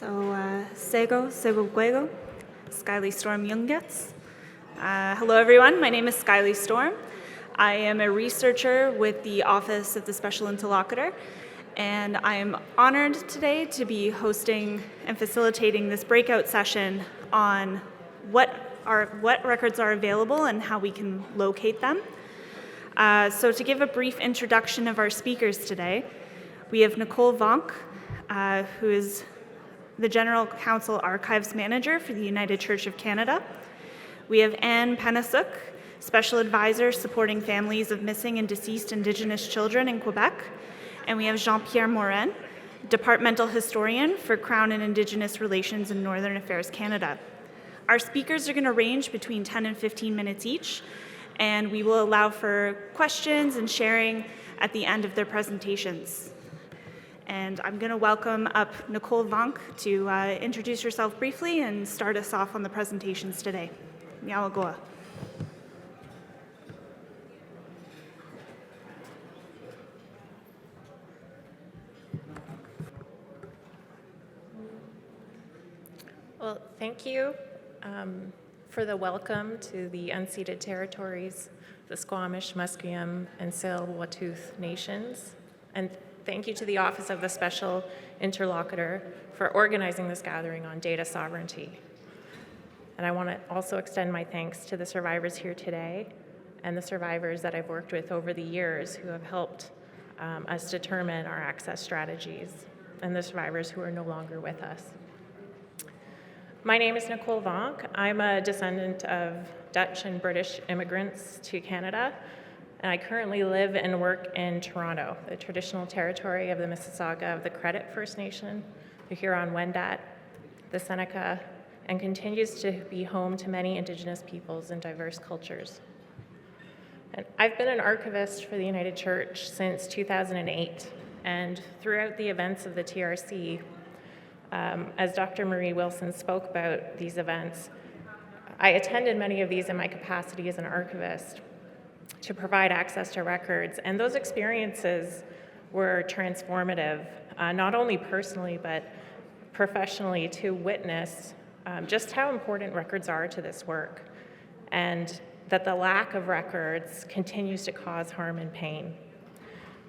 Sego, Seguguego, Skyly Storm Youngets. Hello everyone, my name is Skyly Storm. I am a researcher with the Office of the Special Interlocutor, and I am honored today to be hosting and facilitating this breakout session on what records are available and how we can locate them. So to give a brief introduction of our speakers today, we have Nicole Vonk, who is the General Counsel Archives Manager for the United Church of Canada. We have Anne Penasuk, Special Advisor supporting families of missing and deceased Indigenous children in Quebec. And we have Jean-Pierre Morin, Departmental Historian for Crown and Indigenous Relations in Northern Affairs Canada. Our speakers are going to range between 10 and 15 minutes each, and we will allow for questions and sharing at the end of their presentations. And I'm going to welcome up Nicole Vonk to introduce herself briefly and start us off on the presentations today. Miawagoa. Well, thank you for the welcome to the unceded territories, the Squamish, Musqueam, and Tsleil-Waututh nations. And thank you to the Office of the Special Interlocutor for organizing this gathering on data sovereignty. And I want to also extend my thanks to the survivors here today and the survivors that I've worked with over the years who have helped us determine our access strategies, and the survivors who are no longer with us. My name is Nicole Vonk. I'm a descendant of Dutch and British immigrants to Canada, and I currently live and work in Toronto, the traditional territory of the Mississauga of the Credit First Nation, the Huron-Wendat, the Seneca, and continues to be home to many Indigenous peoples and diverse cultures. And I've been an archivist for the United Church since 2008, and throughout the events of the TRC, as Dr. Marie Wilson spoke about these events, I attended many of these in my capacity as an archivist to provide access to records, and those experiences were transformative, not only personally but professionally, to witness just how important records are to this work, and that the lack of records continues to cause harm and pain.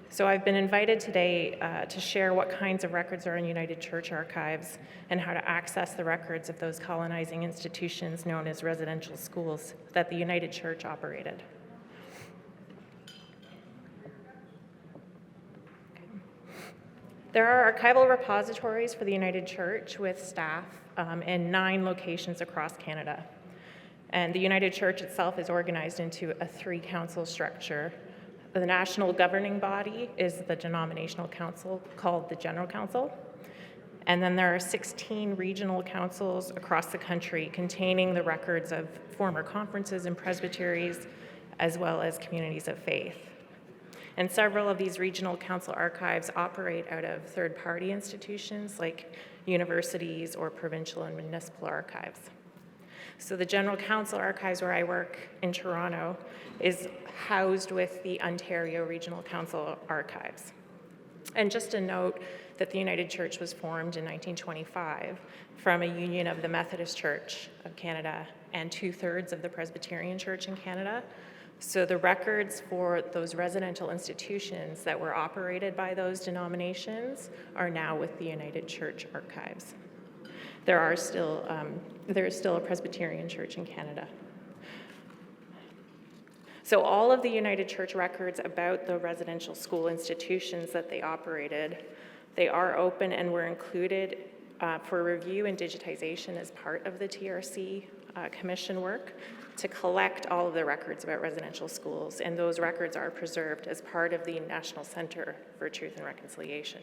So I've been invited today to share what kinds of records are in United Church archives and how to access the records of those colonizing institutions known as residential schools that the United Church operated. There are archival repositories for the United Church with staff in 9 locations across Canada. And the United Church itself is organized into a 3-council structure. The national governing body is the denominational council called the General Council. And then there are 16 regional councils across the country containing the records of former conferences and presbyteries, as well as communities of faith. And several of these regional council archives operate out of third-party institutions like universities or provincial and municipal archives. So the General Council Archives, where I work in Toronto, is housed with the Ontario Regional Council Archives. And just a note that the United Church was formed in 1925 from a union of the Methodist Church of Canada and 2/3 of the Presbyterian Church in Canada. So the records for those residential institutions that were operated by those denominations are now with the United Church Archives. There is still a Presbyterian Church in Canada. So all of the United Church records about the residential school institutions that they operated, they are open and were included for review and digitization as part of the TRC commission work to collect all of the records about residential schools, and those records are preserved as part of the National Center for Truth and Reconciliation.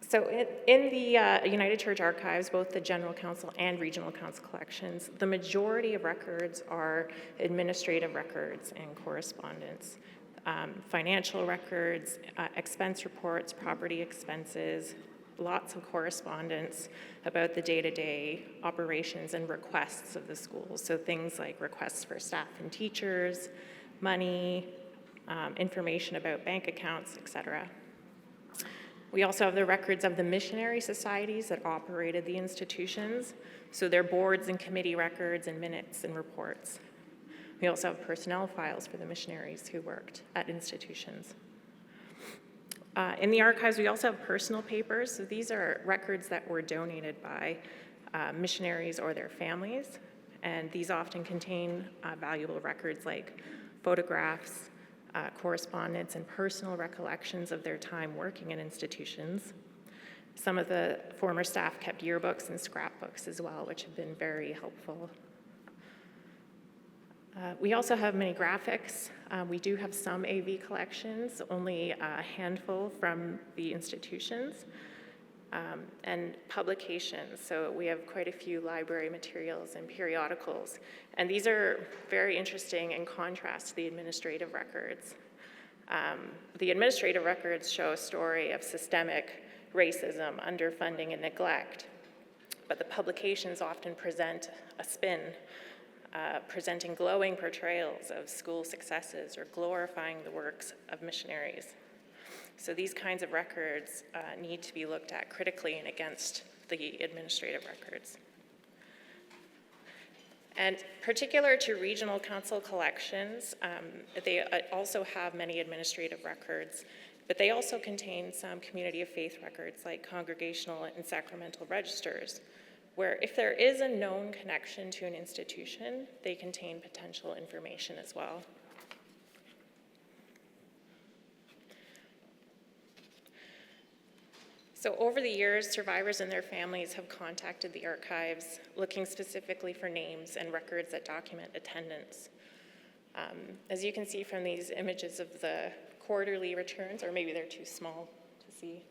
So in the United Church Archives, both the General Council and Regional Council collections, the majority of records are administrative records and correspondence, financial records, expense reports, property expenses, lots of correspondence about the day-to-day operations and requests of the schools. So things like requests for staff and teachers, money, information about bank accounts, etc. We also have the records of the missionary societies that operated the institutions, so their boards and committee records and minutes and reports. We also have personnel files for the missionaries who worked at institutions. In the archives, we also have personal papers. So these are records that were donated by missionaries or their families, and these often contain valuable records like photographs, correspondence, and personal recollections of their time working in institutions. Some of the former staff kept yearbooks and scrapbooks as well, which have been very helpful. We also have many graphics. We do have some AV collections, only a handful from the institutions, and publications. So we have quite a few library materials and periodicals. And these are very interesting in contrast to the administrative records. The administrative records show a story of systemic racism, underfunding, and neglect. But the publications often present a spin, presenting glowing portrayals of school successes or glorifying the works of missionaries. So these kinds of records need to be looked at critically and against the administrative records. And particular to regional council collections, they also have many administrative records, but they also contain some community of faith records like congregational and sacramental registers, where if there is a known connection to an institution, they contain potential information as well. So over the years, survivors and their families have contacted the archives looking specifically for names and records that document attendance. As you can see from these images of the quarterly returns, or maybe they're too small to see,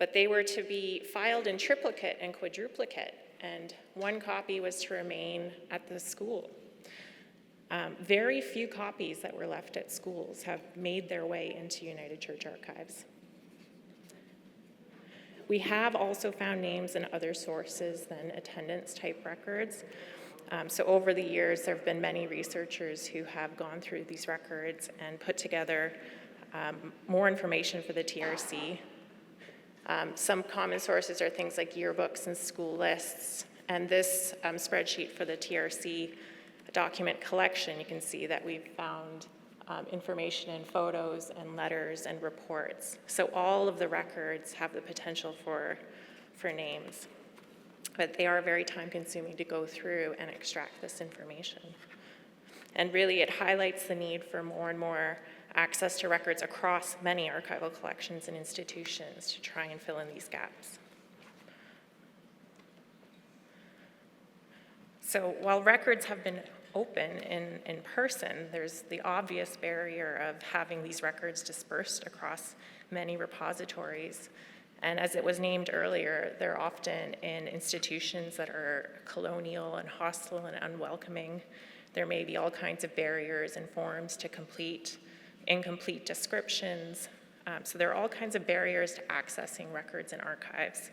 but they were to be filed in triplicate and quadruplicate, and one copy was to remain at the school. Very few copies that were left at schools have made their way into United Church archives. We have also found names in other sources than attendance type records. So over the years, there have been many researchers who have gone through these records and put together more information for the TRC. Some common sources are things like yearbooks and school lists. And this spreadsheet for the TRC document collection, you can see that we've found information in photos and letters and reports. So all of the records have the potential for names, but they are very time-consuming to go through and extract this information. And really, it highlights the need for more and more access to records across many archival collections and institutions to try and fill in these gaps. So while records have been open in person, there's the obvious barrier of having these records dispersed across many repositories. And as it was named earlier, they're often in institutions that are colonial and hostile and unwelcoming. There may be all kinds of barriers and forms to complete, incomplete descriptions. So there are all kinds of barriers to accessing records and archives.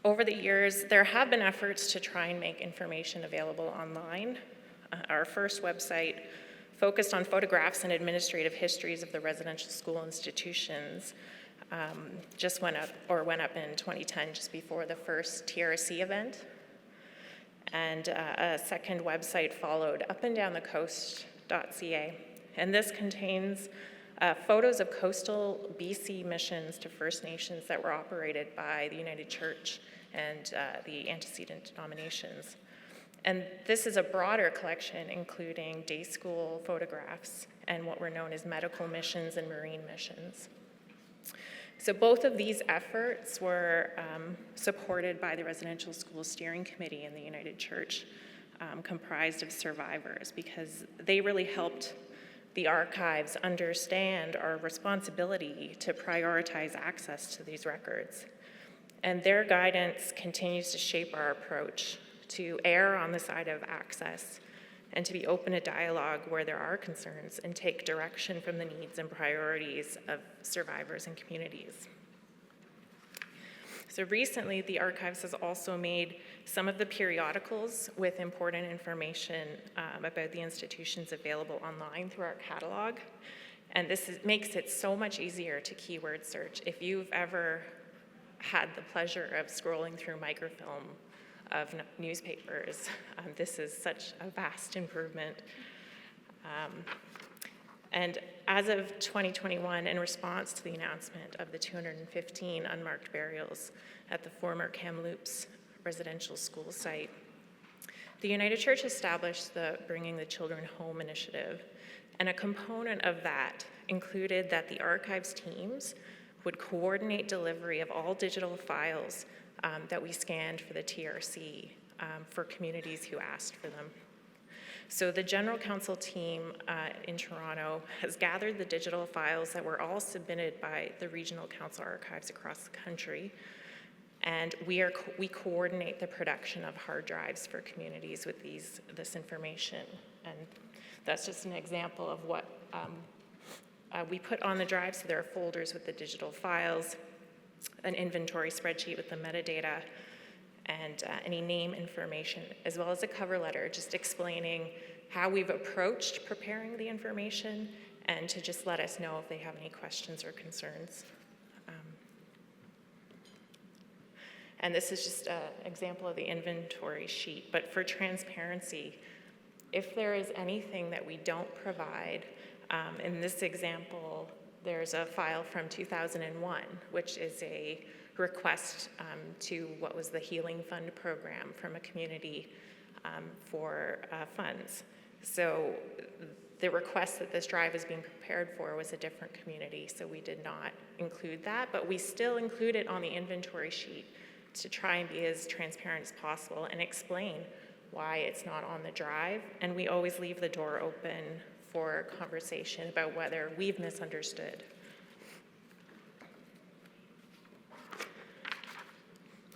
Over the years, there have been efforts to try and make information available online. Our first website focused on photographs and administrative histories of the residential school institutions. Just went up in 2010, just before the first TRC event. And a second website followed, upanddownthecoast.ca. And this contains photos of coastal BC missions to First Nations that were operated by the United Church and the antecedent denominations. And this is a broader collection, including day school photographs and what were known as medical missions and marine missions. So both of these efforts were supported by the Residential School Steering Committee in the United Church, comprised of survivors, because they really helped the archives understand our responsibility to prioritize access to these records. And their guidance continues to shape our approach to err on the side of access and to be open to dialogue where there are concerns and take direction from the needs and priorities of survivors and communities. So recently, the archives has also made some of the periodicals with important information about the institutions available online through our catalog. And makes it so much easier to keyword search. If you've ever had the pleasure of scrolling through microfilm of newspapers, this is such a vast improvement. And as of 2021, in response to the announcement of the 215 unmarked burials at the former Kamloops residential school site, the United Church established the Bringing the Children Home initiative, and a component of that included that the archives teams would coordinate delivery of all digital files that we scanned for the TRC for communities who asked for them. So the General Council team in Toronto has gathered the digital files that were all submitted by the Regional Council archives across the country, and we coordinate the production of hard drives for communities with this information. And that's just an example of what we put on the drive. So there are folders with the digital files, an inventory spreadsheet with the metadata, and any name information, as well as a cover letter just explaining how we've approached preparing the information and to just let us know if they have any questions or concerns. And this is just an example of the inventory sheet, but for transparency, if there is anything that we don't provide, in this example, there's a file from 2001, which is a request to what was the Healing Fund program from a community for funds. So the request that this drive is being prepared for was a different community, so we did not include that, but we still include it on the inventory sheet to try and be as transparent as possible and explain why it's not on the drive. And we always leave the door open for conversation about whether we've misunderstood.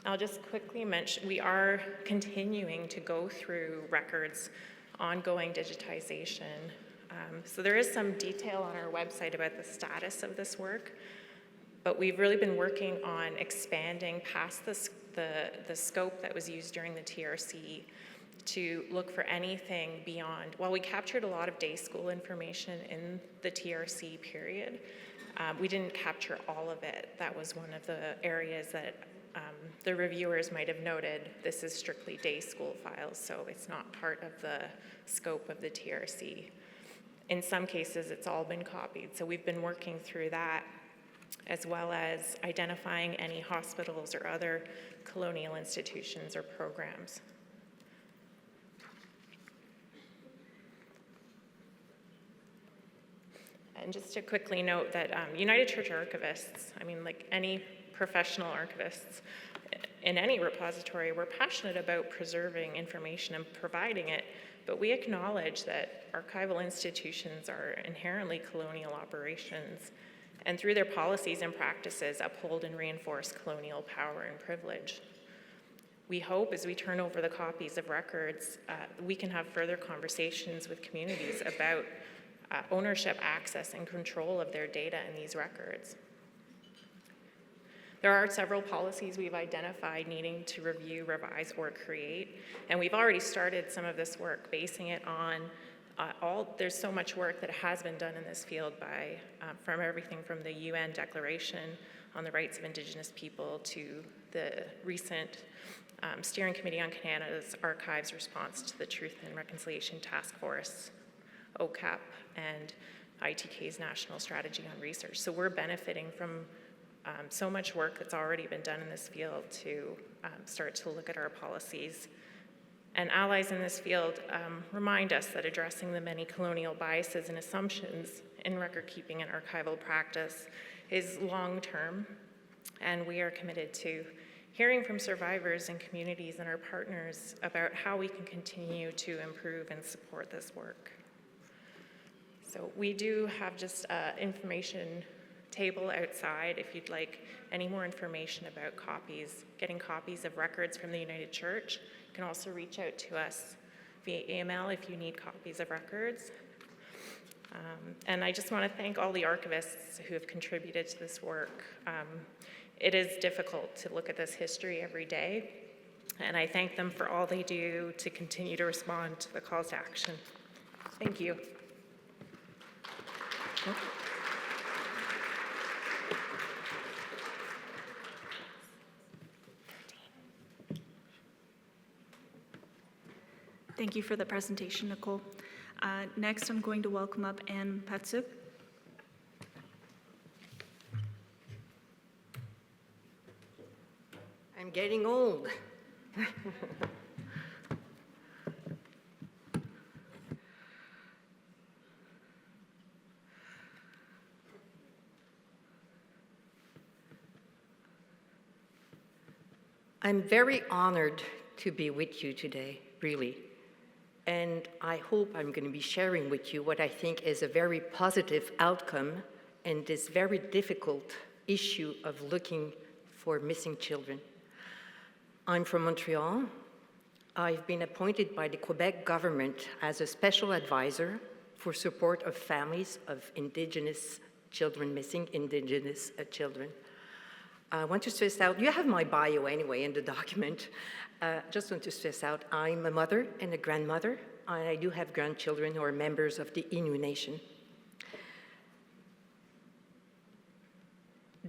I'll just quickly mention, we are continuing to go through records, ongoing digitization. So there is some detail on our website about the status of this work, but we've really been working on expanding past the scope that was used during the TRC to look for anything beyond. While we captured a lot of day school information in the TRC period, we didn't capture all of it. That was one of the areas that the reviewers might have noted. This is strictly day school files, so it's not part of the scope of the TRC. In some cases, it's all been copied, so we've been working through that, as well as identifying any hospitals or other colonial institutions or programs. And just to quickly note that United Church archivists, I mean, like any professional archivists in any repository, we're passionate about preserving information and providing it, but we acknowledge that archival institutions are inherently colonial operations, and through their policies and practices uphold and reinforce colonial power and privilege. We hope as we turn over the copies of records, we can have further conversations with communities about ownership, access, and control of their data in these records. There are several policies we've identified needing to review, revise, or create, and we've already started some of this work, basing it on there's so much work that has been done in this field from everything from the UN Declaration on the Rights of Indigenous People to the recent Steering Committee on Canada's Archives response to the Truth and Reconciliation Task Force, OCAP, and ITK's National Strategy on Research. So we're benefiting from so much work that's already been done in this field to start to look at our policies. And allies in this field remind us that addressing the many colonial biases and assumptions in record-keeping and archival practice is long-term, and we are committed to hearing from survivors and communities and our partners about how we can continue to improve and support this work. So we do have just an information table outside if you'd like any more information about getting copies of records from the United Church. You can also reach out to us via email if you need copies of records. And I just want to thank all the archivists who have contributed to this work. It is difficult to look at this history every day, and I thank them for all they do to continue to respond to the calls to action. Thank you. Thank you for the presentation, Nicole. Next, I'm going to welcome up Anne Patsuk. I'm getting old. I'm very honored to be with you today, really. And I hope I'm going to be sharing with you what I think is a very positive outcome in this very difficult issue of looking for missing children. I'm from Montreal. I've been appointed by the Quebec government as a special advisor for support of families of Indigenous children, missing Indigenous children. I want to stress out, you have my bio anyway in the document. Just want to stress out, I'm a mother and a grandmother. I do have grandchildren who are members of the Innu Nation.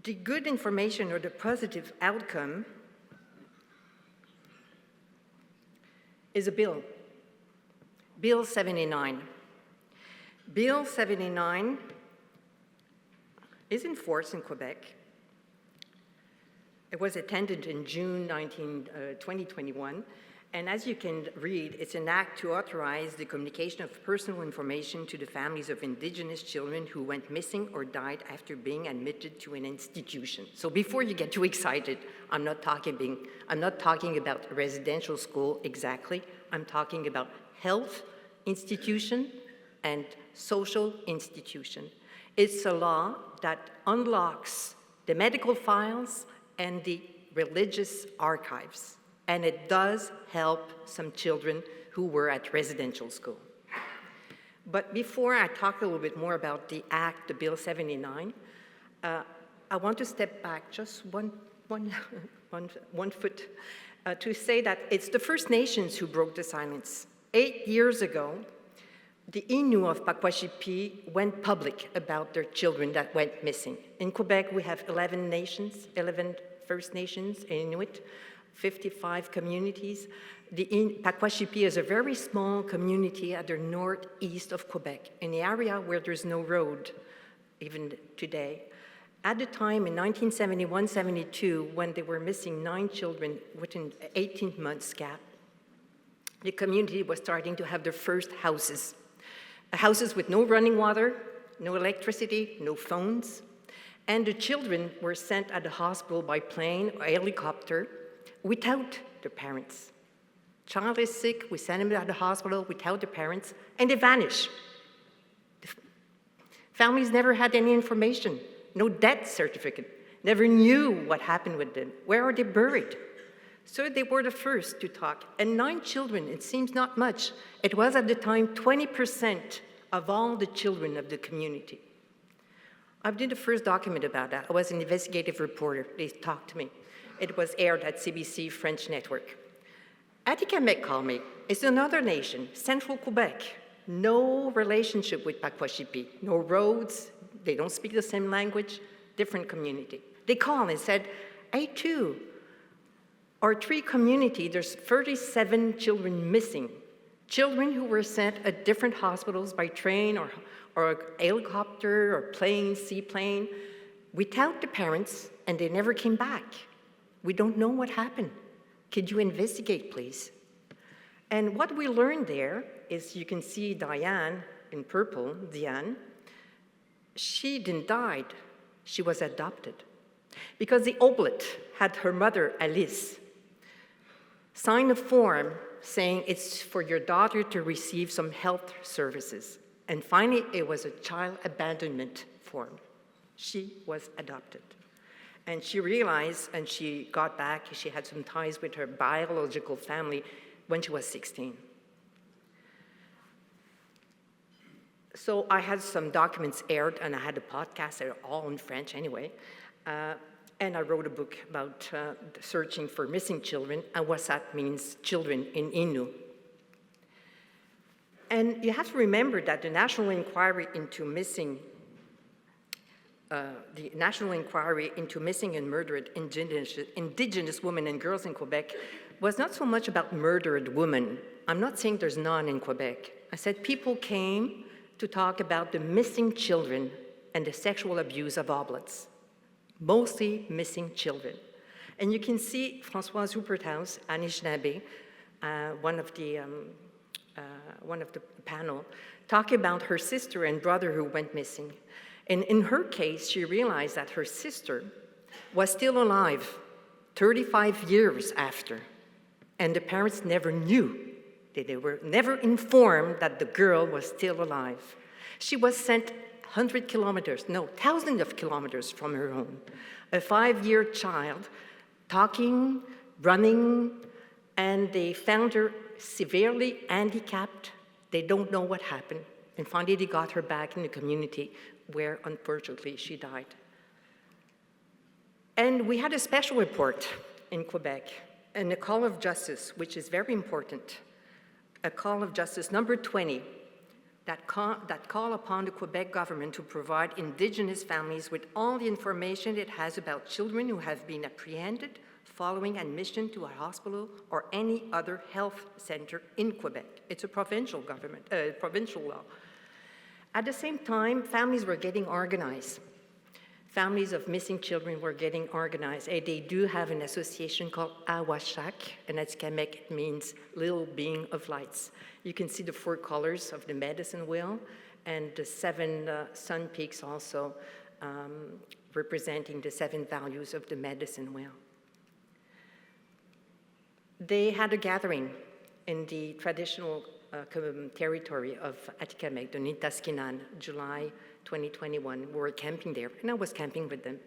The good information or the positive outcome is a bill, Bill 79. Bill 79 is in force in Quebec. It was attended in June 2021, and as you can read, it's an act to authorize the communication of personal information to the families of Indigenous children who went missing or died after being admitted to an institution. So before you get too excited, I'm not talking about a residential school exactly. I'm talking about health institution and social institution. It's a law that unlocks the medical files and the religious archives. And it does help some children who were at residential school. But before I talk a little bit more about the Act, the Bill 79, I want to step back just one foot to say that it's the First Nations who broke the silence. 8 years ago, the Innu of Pakwashipi went public about their children that went missing. In Quebec, we have 11 nations, 11 First Nations, Inuit, 55 communities. The Pakwashipi is a very small community at the northeast of Quebec, in the area where there's no road, even today. At the time, in 1971-72, when they were missing 9 children within 18 months gap, the community was starting to have their first houses. Houses with no running water, no electricity, no phones. And the children were sent at the hospital by plane or helicopter without their parents. Child is sick, we send them to the hospital without their parents, and they vanish. The families never had any information, no death certificate, never knew what happened with them. Where are they buried? So they were the first to talk. And 9 children, it seems not much. It was at the time 20% of all the children of the community. I did the first document about that. I was an investigative reporter. They talked to me. It was aired at CBC French Network. Atikamekw is another nation, central Quebec. No relationship with Pakwashipi. No roads. They don't speak the same language. Different community. They called and said, hey, too, our 3 community, there's 37 children missing. Children who were sent at different hospitals by train or a helicopter or plane, seaplane, without the parents, and they never came back. We don't know what happened. Could you investigate, please? And what we learned there is, you can see Diane in purple, Diane. She didn't die. She was adopted. Because the oblet had her mother, Alice, sign a form saying it's for your daughter to receive some health services. And finally, it was a child abandonment form. She was adopted. And she realized, and she got back, she had some ties with her biological family when she was 16. So I had some documents aired, and I had a podcast, they're all in French anyway. And I wrote a book about searching for missing children, and what that means, children in Innu. And you have to remember that the National Inquiry into Missing and Murdered Indigenous women and girls in Quebec was not so much about murdered women. I'm not saying there's none in Quebec. I said people came to talk about the missing children and the sexual abuse of oblates, mostly missing children. And you can see Françoise Huberthaus, Anishinaabe, one of the panel, talking about her sister and brother who went missing. And in her case, she realized that her sister was still alive 35 years after, and the parents never knew. They were never informed that the girl was still alive. She was sent 100 kilometers, no, thousands of kilometers from her home. A 5-year child, talking, running, and they found her severely handicapped. They don't know what happened. And finally, they got her back in the community where, unfortunately, she died. And we had a special report in Quebec, and a call of justice, which is very important. A call of justice number 20, that call upon the Quebec government to provide Indigenous families with all the information it has about children who have been apprehended following admission to a hospital or any other health center in Quebec. It's a provincial law. At the same time, families were getting organized. Families of missing children were getting organized, and they do have an association called Awashak, and at Kamek it means Little Being of Lights. You can see the 4 colors of the medicine wheel, and the 7 sun peaks also representing the 7 values of the medicine wheel. They had a gathering in the traditional territory of Atikamekw, the Nitaskinan, July 2021. We were camping there, and I was camping with them.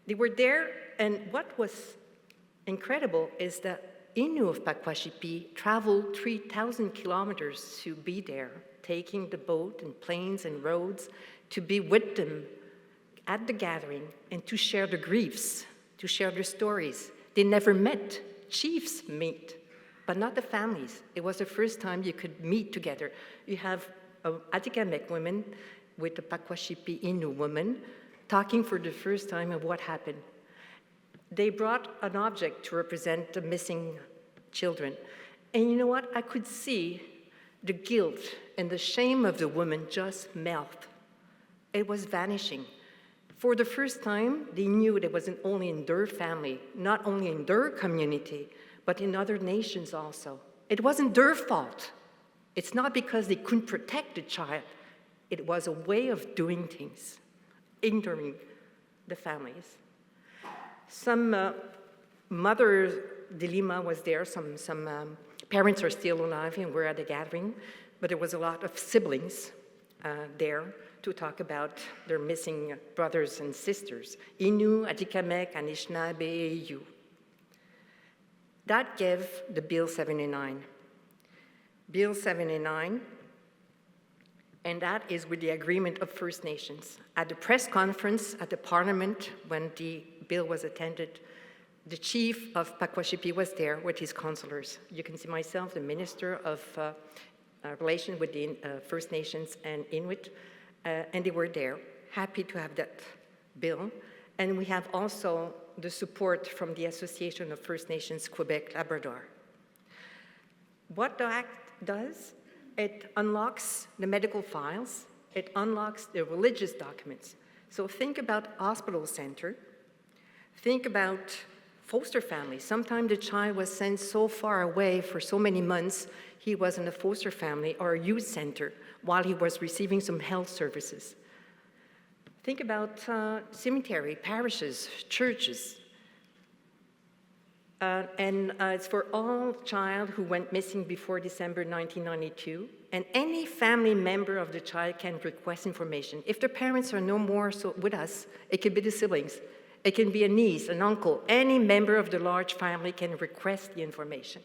They were there, and what was incredible is that Innu of Pakwashipi traveled 3,000 kilometers to be there, taking the boat and planes and roads to be with them at the gathering and to share the griefs, to share their stories. They never met. Chiefs meet, but not the families. It was the first time you could meet together. You have Atikamekw women with the Pakwashipi Innu woman talking for the first time of what happened. They brought an object to represent the missing children. And you know what? I could see the guilt and the shame of the woman just melt. It was vanishing. For the first time, they knew it wasn't only in their family, not only in their community, but in other nations also. It wasn't their fault. It's not because they couldn't protect the child. It was a way of doing things, ignoring the families. Some mother dilemma was there. Some parents are still alive and were at the gathering, but there was a lot of siblings there to talk about their missing brothers and sisters. Innu, Atikamekw, Anishinaabe, Yu. That gave the Bill 79. Bill 79, and that is with the agreement of First Nations. At the press conference at the Parliament when the bill was attended, the chief of Pakwashipi was there with his councillors. You can see myself, the Minister of Relations with the First Nations and Inuit, and they were there, happy to have that bill. And we have also the support from the Association of First Nations Quebec Labrador. What the Act does, it unlocks the medical files, it unlocks the religious documents. So think about hospital center, think about foster families. Sometimes the child was sent so far away for so many months, he was in a foster family or a youth center while he was receiving some health services. Think about cemetery, parishes, churches. It's for all child who went missing before December 1992, and any family member of the child can request information. If the parents are no more with us, it could be the siblings, it can be a niece, an uncle, any member of the large family can request the information.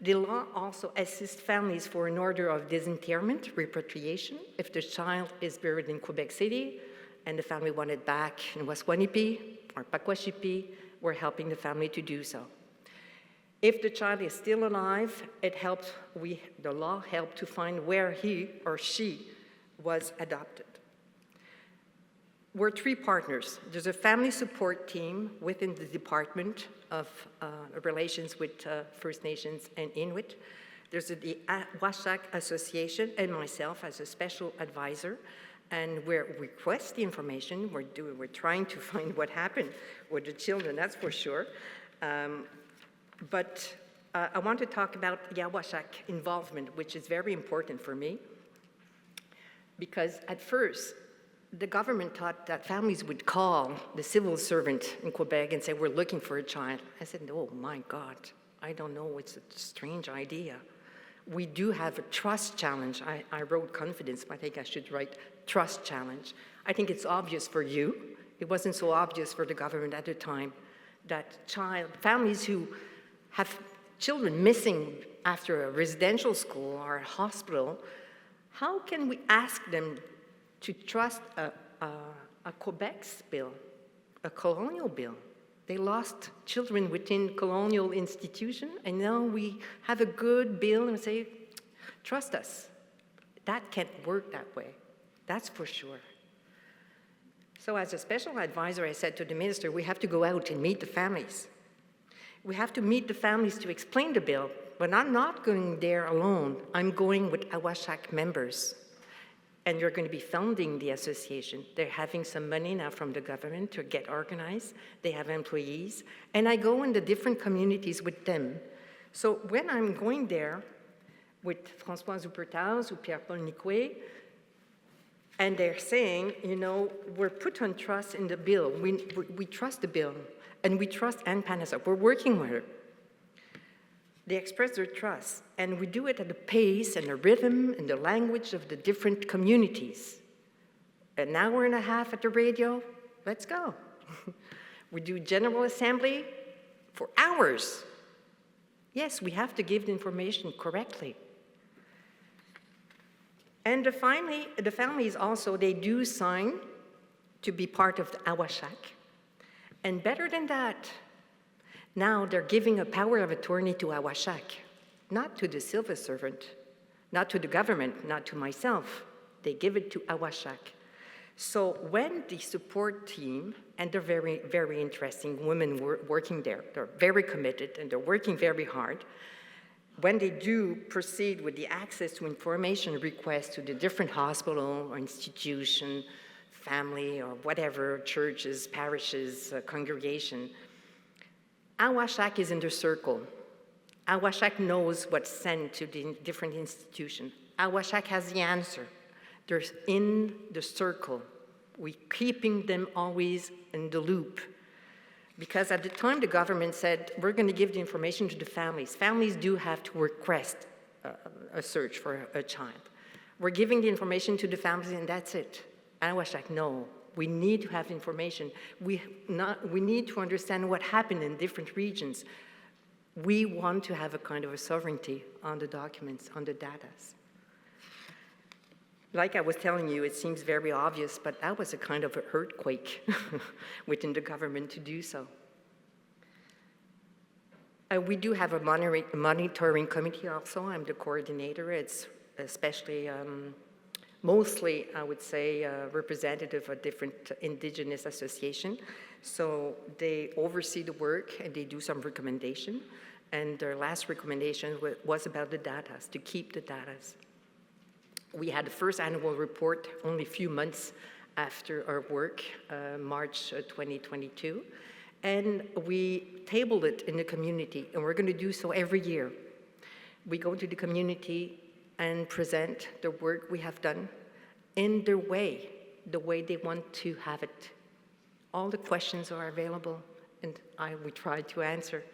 The law also assists families for an order of disinterment, repatriation, if the child is buried in Quebec City and the family wanted back in Waswanipi or Pakwashipi, we're helping the family to do so. If the child is still alive, the law helped to find where he or she was adopted. we're three partners. There's a family support team within the Department of Relations with First Nations and Inuit. There's the Washak Association and myself as a special advisor, and we request the information. We're trying to find what happened with the children, that's for sure. But I want to talk about the Washak involvement, which is very important for me, because at first, the government thought that families would call the civil servant in Quebec and say, we're looking for a child. I said, oh my God, I don't know, it's a strange idea. We do have a trust challenge. I wrote confidence, but I think I should write trust challenge. I think it's obvious for you. It wasn't so obvious for the government at the time that families who have children missing after a residential school or a hospital, how can we ask them to trust a Quebec's bill, a colonial bill? They lost children within colonial institution, and now we have a good bill and say, trust us. That can't work that way, that's for sure. So as a special advisor, I said to the minister, we have to go out and meet the families. We have to meet the families to explain the bill, but I'm not going there alone. I'm going with Awashak members. And you're going to be founding the association. They're having some money now from the government to get organized. They have employees. And I go in the different communities with them. So when I'm going there with François Zupertaz or Pierre-Paul Nicoué, and they're saying, you know, we're put on trust in the bill. We trust the bill. And we trust Anne Panasok. We're working with her. They express their trust, and we do it at the pace and the rhythm and the language of the different communities. An hour and a half at the radio, let's go. We do General Assembly for hours. Yes, we have to give the information correctly. And finally, the families also, they do sign to be part of the Awashak. And better than that, now they're giving a power of attorney to Awashak, not to the civil servant, not to the government, not to myself. They give it to Awashak. So when the support team, and they're very, very interesting women working there, they're very committed and they're working very hard. When they do proceed with the access to information requests to the different hospital or institution, family or whatever, churches, parishes, congregation, Awashak is in the circle. Awashak knows what's sent to the different institutions. Awashak has the answer. They're in the circle. We're keeping them always in the loop. Because at the time the government said, we're going to give the information to the families. Families do have to request a search for a child. We're giving the information to the families and that's it. Awashak, no. We need to have information. We need to understand what happened in different regions. We want to have a kind of a sovereignty on the documents, on the data. Like I was telling you, it seems very obvious, but that was a kind of an earthquake within the government to do so. We do have a monitoring committee also. I'm the coordinator. It's especially mostly, I would say, representative of different Indigenous associations. So they oversee the work and they do some recommendation. And their last recommendation was about the data, to keep the data. We had the first annual report only a few months after our work, March 2022. And we tabled it in the community, and we're going to do so every year. We go to the community and present the work we have done in their way, the way they want to have it. All the questions are available, and we try to answer.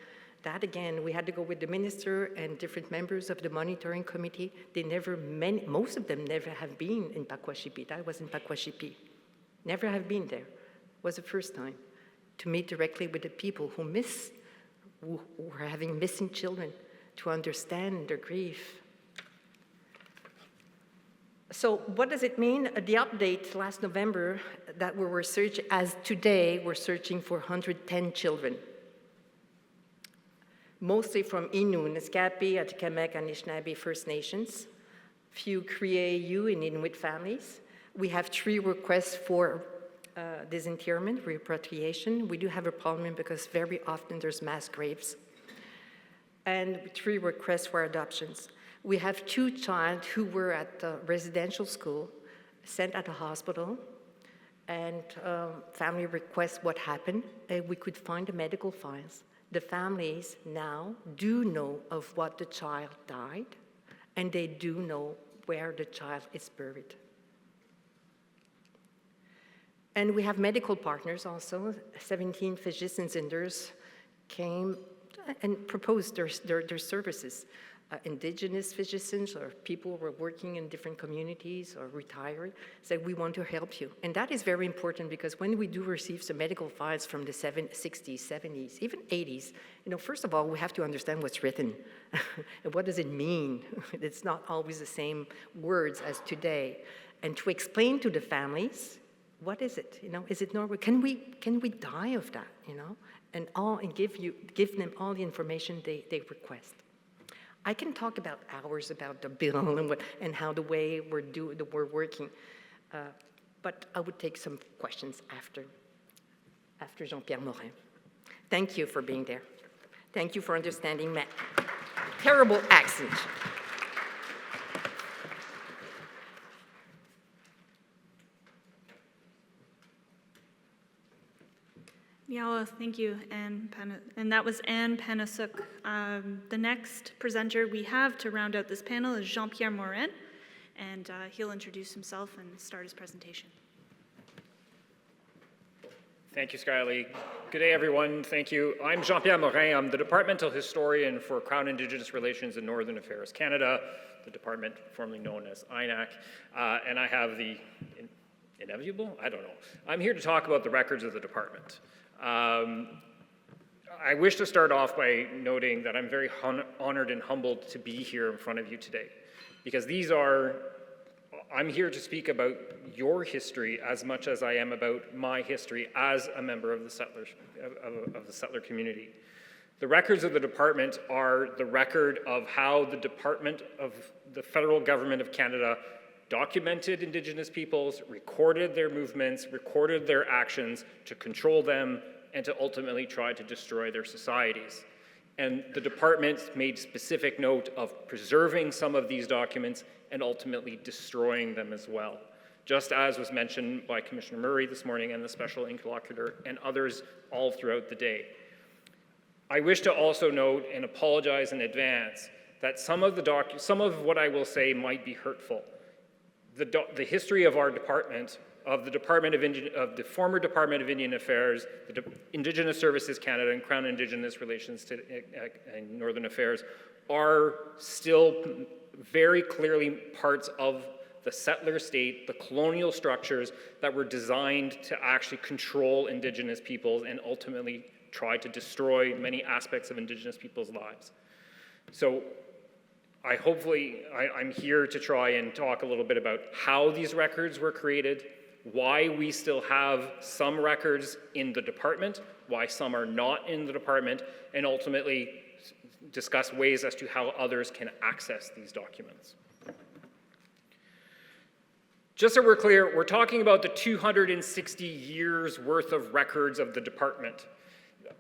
That again, we had to go with the minister and different members of the monitoring committee. Most of them never have been in Pakwashipi. I was in Pakwashipi. Never have been there. It was the first time to meet directly with the people who are having missing children, to understand their grief. So what does it mean? The update last November that we were searching, as today, we're searching for 110 children. Mostly from Innu, Naskapi, Atikamekw, Anishinaabe First Nations, few Cree and Inuit families. We have 3 requests for disinterment, repatriation. We do have a problem because very often there's mass graves. And 3 requests for adoptions. We have 2 children who were at the residential school, sent at a hospital, and family requests what happened. We could find the medical files. The families now do know of what the child died, and they do know where the child is buried. And we have medical partners also. 17 physicians and nurses came and proposed their services. Indigenous physicians or people who are working in different communities or retired said, we want to help you. And that is very important because when we do receive some medical files from the 60s, 70s, even 80s, first of all, we have to understand what's written and what does it mean. It's not always the same words as today. And to explain to the families, what is it? Is it normal? Can we die of that? And give them all the information they request. I can talk about hours about the bill and how the way we're working, but I would take some questions after Jean-Pierre Morin. Thank you for being there. Thank you for understanding my terrible accent. Yeah, well, thank you, Anne. And that was Anne Panasuk. The next presenter we have to round out this panel is Jean-Pierre Morin, and he'll introduce himself and start his presentation. Thank you, Skyly. Good day, everyone. Thank you. I'm Jean-Pierre Morin. I'm the Departmental Historian for Crown Indigenous Relations and Northern Affairs Canada, the department formerly known as INAC, and I have the inevitable? I don't know. I'm here to talk about the records of the department. I wish to start off by noting that I'm very honored and humbled to be here in front of you today, because I'm here to speak about your history as much as I am about my history as a member of the settler community. The records of the department are the record of how the Department of the Federal Government of Canada documented Indigenous peoples, recorded their movements, recorded their actions to control them, and to ultimately try to destroy their societies. And the department made specific note of preserving some of these documents and ultimately destroying them as well, just as was mentioned by Commissioner Murray this morning and the Special Interlocutor and others all throughout the day. I wish to also note and apologize in advance that some of what I will say might be hurtful. The history of our department, of the former Department of Indian Affairs, the Indigenous Services Canada, and Crown Indigenous Relations and Northern Affairs are still very clearly parts of the settler state, the colonial structures that were designed to actually control Indigenous peoples and ultimately try to destroy many aspects of Indigenous people's lives. So I'm here to try and talk a little bit about how these records were created, why we still have some records in the department, why some are not in the department, and ultimately discuss ways as to how others can access these documents. Just so we're clear, we're talking about the 260 years worth of records of the department,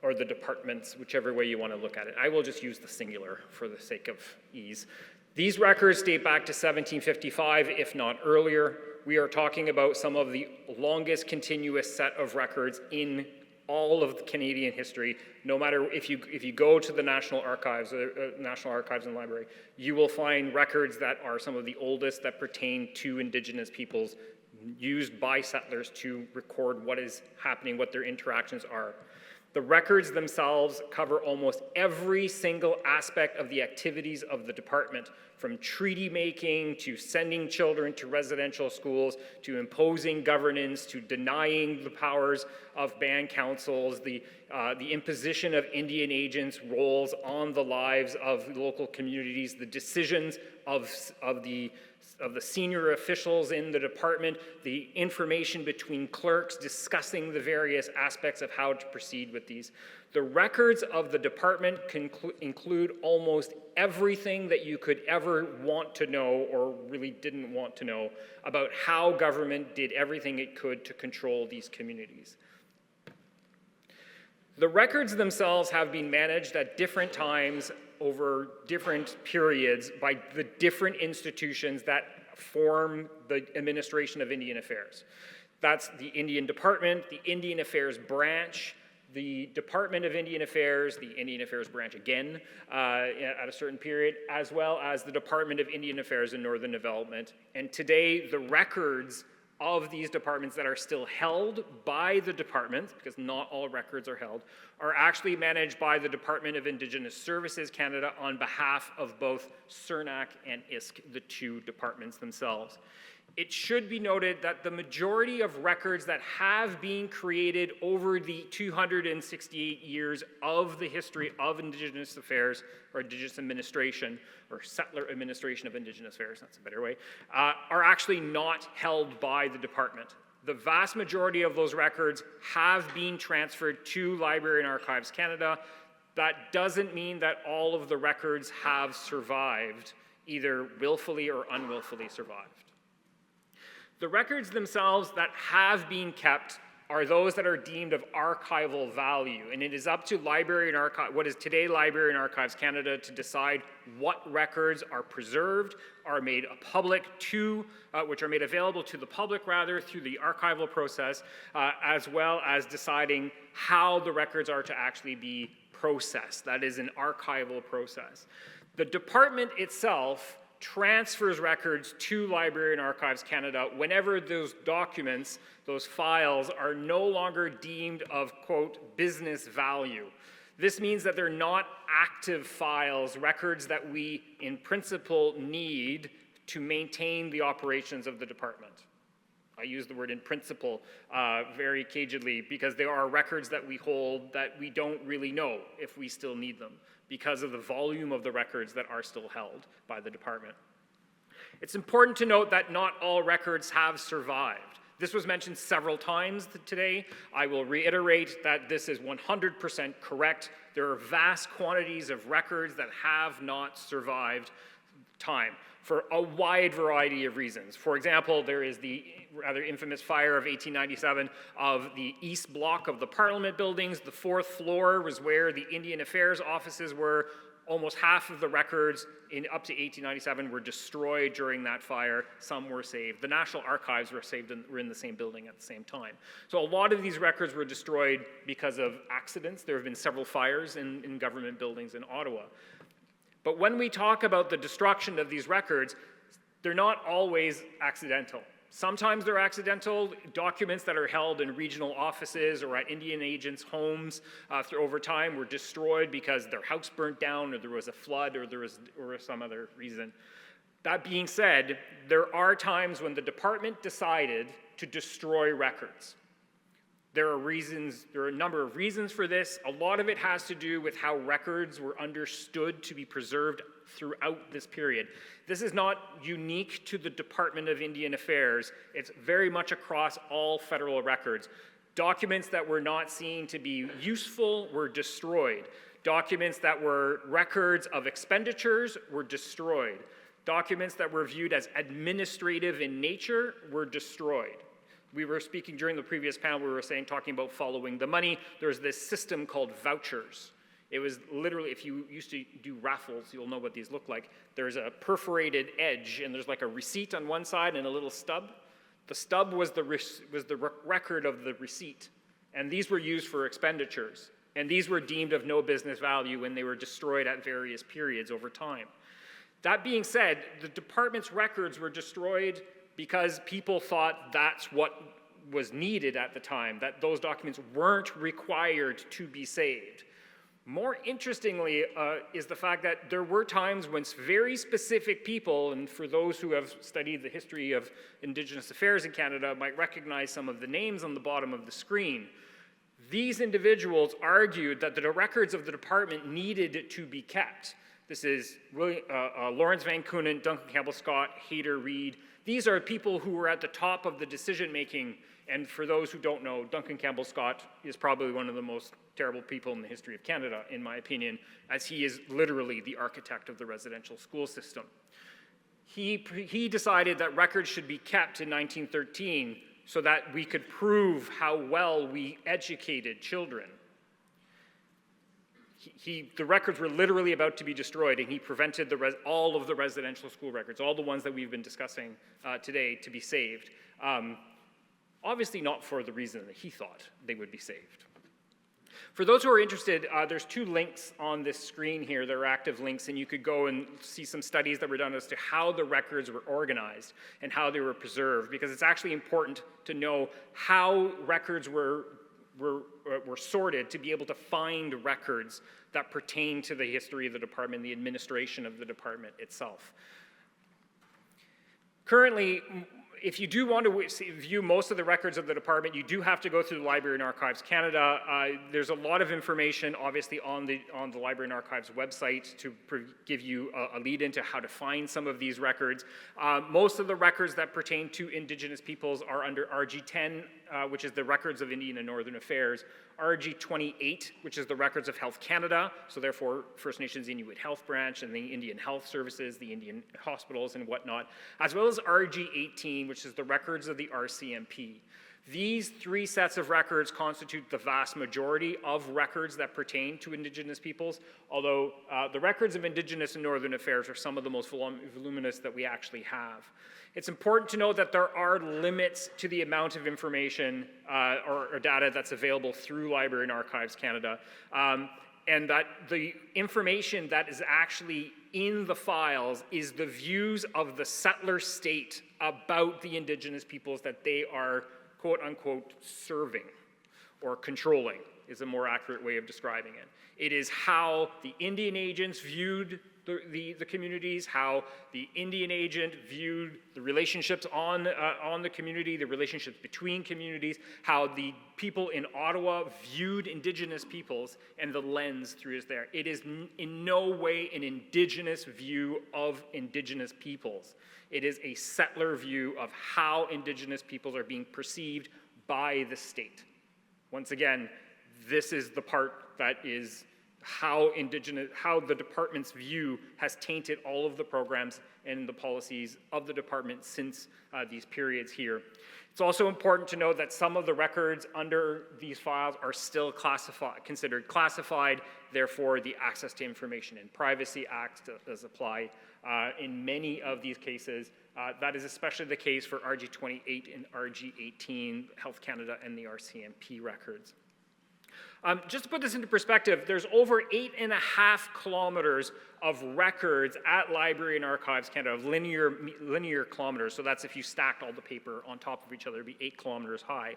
or the departments, whichever way you want to look at it. I will just use the singular for the sake of ease. These records date back to 1755, if not earlier. We are talking about some of the longest continuous set of records in all of Canadian history. No matter if you go to the National Archives and Library, you will find records that are some of the oldest that pertain to Indigenous peoples, used by settlers to record what is happening, what their interactions are. The records themselves cover almost every single aspect of the activities of the department, from treaty making, to sending children to residential schools, to imposing governance, to denying the powers of band councils, the imposition of Indian agents' roles on the lives of local communities, the decisions of the senior officials in the department, the information between clerks discussing the various aspects of how to proceed with these. The records of the department include almost everything that you could ever want to know or really didn't want to know about how government did everything it could to control these communities. The records themselves have been managed at different times over different periods by the different institutions that form the administration of Indian Affairs. That's the Indian Department, the Indian Affairs Branch, the Department of Indian Affairs, the Indian Affairs Branch again at a certain period, as well as the Department of Indian Affairs and Northern Development. And today, the records of these departments that are still held by the departments, because not all records are held, are actually managed by the Department of Indigenous Services Canada on behalf of both CERNAC and ISK, the two departments themselves. It should be noted that the majority of records that have been created over the 268 years of the history of Indigenous affairs, or Indigenous administration, or settler administration of Indigenous affairs, that's a better way, are actually not held by the department. The vast majority of those records have been transferred to Library and Archives Canada. That doesn't mean that all of the records have survived, either willfully or unwillfully survived. The records themselves that have been kept are those that are deemed of archival value, and it is up to Library and what is today Library and Archives Canada to decide what records are preserved, are made public to, which are made available to the public rather through the archival process, as well as deciding how the records are to actually be processed. That is an archival process. The department itself transfers records to Library and Archives Canada whenever those documents, those files, are no longer deemed of, quote, business value. This means that they're not active files, records that we, in principle, need to maintain the operations of the department. I use the word in principle very cagedly because there are records that we hold that we don't really know if we still need them because of the volume of the records that are still held by the department. It's important to note that not all records have survived. This was mentioned several times today. I will reiterate that this is 100% correct. There are vast quantities of records that have not survived time for a wide variety of reasons. For example, there is the rather infamous fire of 1897 of the east block of the Parliament buildings. The fourth floor was where the Indian Affairs offices were. Almost half of the records up to 1897 were destroyed during that fire. Some were saved. The National Archives were in the same building at the same time. So a lot of these records were destroyed because of accidents. There have been several fires in government buildings in Ottawa. But when we talk about the destruction of these records, they're not always accidental. Sometimes they're accidental. Documents that are held in regional offices or at Indian agents' homes over time were destroyed because their house burnt down or there was a flood or there was some other reason. That being said, there are times when the department decided to destroy records. There are a number of reasons for this. A lot of it has to do with how records were understood to be preserved throughout this period. This is not unique to the Department of Indian Affairs. It's very much across all federal records. Documents that were not seen to be useful were destroyed. Documents that were records of expenditures were destroyed. Documents that were viewed as administrative in nature were destroyed. We were speaking during the previous panel, we were talking about following the money. There's this system called vouchers. It was literally, if you used to do raffles, you'll know what these look like. There's a perforated edge, and there's like a receipt on one side and a little stub. The stub was the record of the receipt, and these were used for expenditures. And these were deemed of no business value when they were destroyed at various periods over time. That being said, the department's records were destroyed because people thought that's what was needed at the time, that those documents weren't required to be saved. More interestingly is the fact that there were times when very specific people, and for those who have studied the history of Indigenous affairs in Canada might recognize some of the names on the bottom of the screen. These individuals argued that the records of the department needed to be kept. This is Lawrence Van Koonen, Duncan Campbell Scott, Hayter Reed. These are people who were at the top of the decision-making, and for those who don't know, Duncan Campbell Scott is probably one of the most terrible people in the history of Canada, in my opinion, as he is literally the architect of the residential school system. He decided that records should be kept in 1913 so that we could prove how well we educated children. The records were literally about to be destroyed, and he prevented all of the residential school records, all the ones that we've been discussing today, to be saved. Obviously not for the reason that he thought they would be saved. For those who are interested, there's 2 links on this screen here. They're active links, and you could go and see some studies that were done as to how the records were organized and how they were preserved, because it's actually important to know how records were sorted to be able to find records that pertain to the history of the department, the administration of the department itself. Currently, if you do want to view most of the records of the department, you do have to go through the Library and Archives Canada. There's a lot of information, obviously, on the Library and Archives website to give you a lead into how to find some of these records. Most of the records that pertain to Indigenous peoples are under RG 10, which is the Records of Indian and Northern Affairs, RG 28, which is the Records of Health Canada, so therefore First Nations Inuit Health Branch and the Indian Health Services, the Indian hospitals and whatnot, as well as RG 18, which is the Records of the RCMP. These 3 sets of records constitute the vast majority of records that pertain to Indigenous peoples, although the records of Indigenous and Northern Affairs are some of the most voluminous that we actually have. It's important to note that there are limits to the amount of information or data that's available through Library and Archives Canada, and that the information that is actually in the files is the views of the settler state about the Indigenous peoples that they are quote-unquote serving or controlling is a more accurate way of describing it. It is how the Indian agents viewed the communities, how the Indian agent viewed the relationships on the community, the relationships between communities, how the people in Ottawa viewed Indigenous peoples, and the lens through is there. It is in no way an Indigenous view of Indigenous peoples. It is a settler view of how Indigenous peoples are being perceived by the state. Once again, this is the part that is how the department's view has tainted all of the programs and the policies of the department since these periods here. It's also important to note that some of the records under these files are still considered classified, therefore the Access to Information and Privacy Act does apply in many of these cases. That is especially the case for RG 28 and RG 18, Health Canada and the RCMP records. Just to put this into perspective, there's over 8.5 kilometers of records at Library and Archives Canada, of linear kilometers. So that's if you stacked all the paper on top of each other, it'd be 8 kilometers high.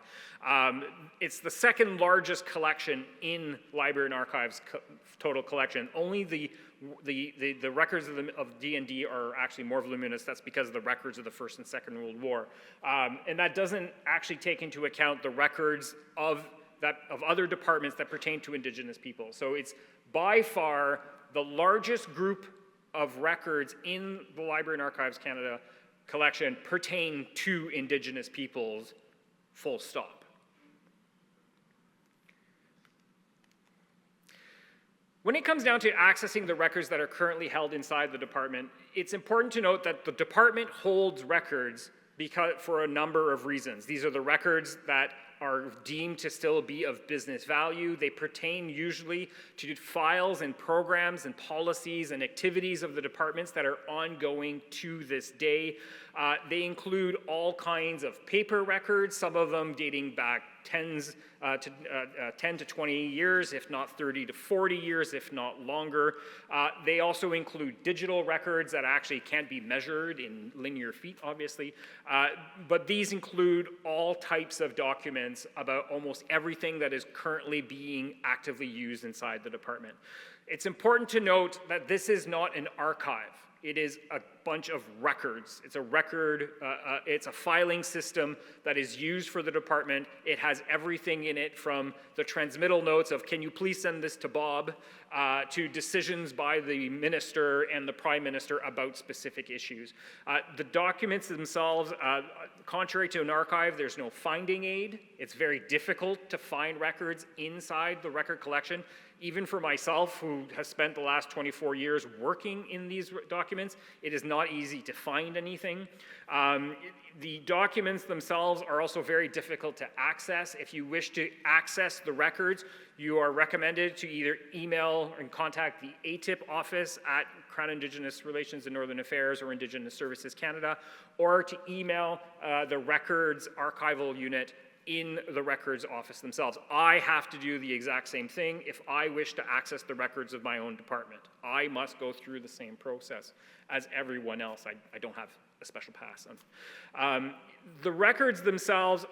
It's the second largest collection in Library and Archives total collection. Only the records of D&D are actually more voluminous. That's because of the records of the First and Second World War. And that doesn't actually take into account the records of other departments that pertain to Indigenous people. So it's by far the largest group of records in the Library and Archives Canada collection pertain to Indigenous peoples, full stop. When it comes down to accessing the records that are currently held inside the department, it's important to note that the department holds records for a number of reasons. These are the records that are deemed to still be of business value. They pertain usually to files and programs and policies and activities of the departments that are ongoing to this day. They include all kinds of paper records, some of them dating back 10 to 20 years, if not 30 to 40 years, if not longer. They also include digital records that actually can't be measured in linear feet, obviously. But these include all types of documents about almost everything that is currently being actively used inside the department. It's important to note that this is not an archive. It is a bunch of records. It's a record, it's a filing system that is used for the department. It has everything in it from the transmittal notes of, can you please send this to Bob, to decisions by the minister and the prime minister about specific issues. The documents themselves, contrary to an archive, there's no finding aid. It's very difficult to find records inside the record collection. Even for myself, who has spent the last 24 years working in these documents, it is not easy to find anything. The documents themselves are also very difficult to access. If you wish to access the records, you are recommended to either email and contact the ATIP office at Crown Indigenous Relations and Northern Affairs or Indigenous Services Canada, or to email the records archival unit in the records office themselves. I have to do the exact same thing if I wish to access the records of my own department. I must go through the same process as everyone else. I don't have a special pass. The records themselves,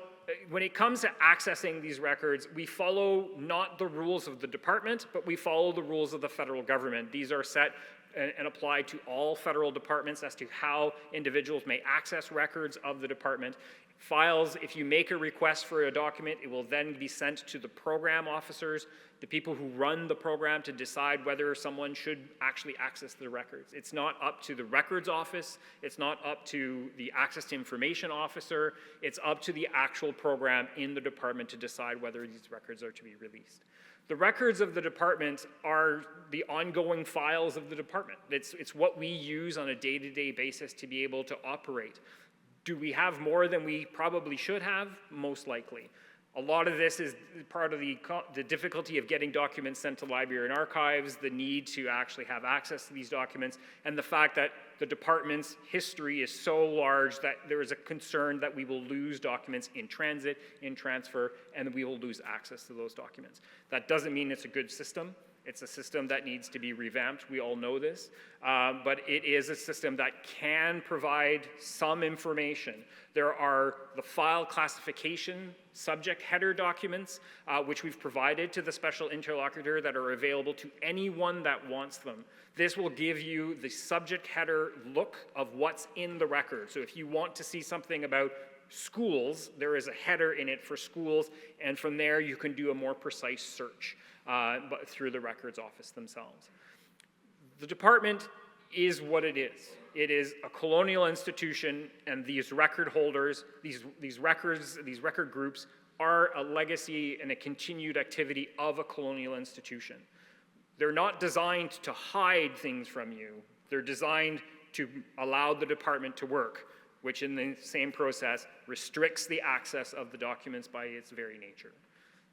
when it comes to accessing these records, we follow not the rules of the department, but we follow the rules of the federal government. These are set and applied to all federal departments as to how individuals may access records of the department. Files, if you make a request for a document, it will then be sent to the program officers, the people who run the program, to decide whether someone should actually access the records. It's not up to the records office, it's not up to the access to information officer, it's up to the actual program in the department to decide whether these records are to be released. The records of the department are the ongoing files of the department. It's what we use on a day-to-day basis to be able to operate. Do we have more than we probably should have? Most likely. A lot of this is part of the difficulty of getting documents sent to library and archives, the need to actually have access to these documents, and the fact that the department's history is so large that there is a concern that we will lose documents in transit, in transfer, and we will lose access to those documents. That doesn't mean it's a good system. It's a system that needs to be revamped. We all know this. But it is a system that can provide some information. There are the file classification subject header documents, which we've provided to the special interlocutor, that are available to anyone that wants them. This will give you the subject header look of what's in the record. So if you want to see something about schools, there is a header in it for schools, and from there you can do a more precise search. But through the records office themselves. The department is what it is. It is a colonial institution, and these record holders, these record groups, are a legacy and a continued activity of a colonial institution. They're not designed to hide things from you. They're designed to allow the department to work, which in the same process restricts the access of the documents by its very nature.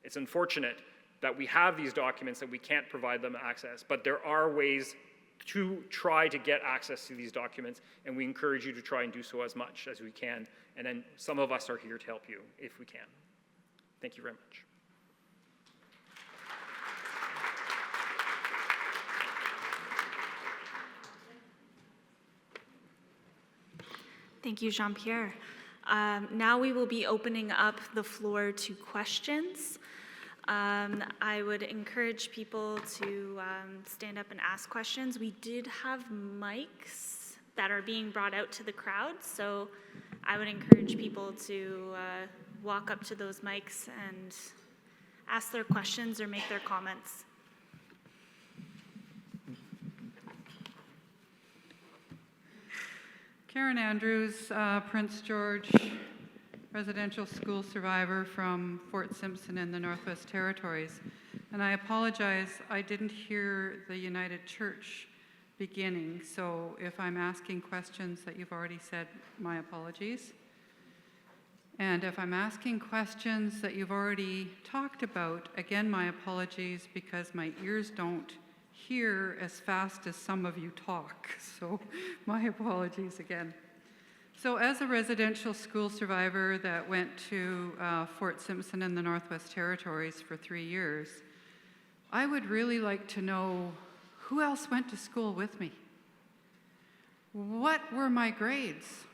It's unfortunate that we have these documents that we can't provide them access, but there are ways to try to get access to these documents, and we encourage you to try and do so as much as we can, and then some of us are here to help you if we can. Thank you very much. Thank you, Jean-Pierre. Now we will be opening up the floor to questions. I would encourage people to stand up and ask questions. We did have mics that are being brought out to the crowd, so I would encourage people to walk up to those mics and ask their questions or make their comments. Karen Andrews, Prince George residential school survivor from Fort Simpson in the Northwest Territories. And I apologize, I didn't hear the United Church beginning, so if I'm asking questions that you've already said, my apologies. And if I'm asking questions that you've already talked about, again, my apologies, because my ears don't hear as fast as some of you talk, so my apologies again. So as a residential school survivor that went to Fort Simpson in the Northwest Territories for 3 years, I would really like to know who else went to school with me? What were my grades?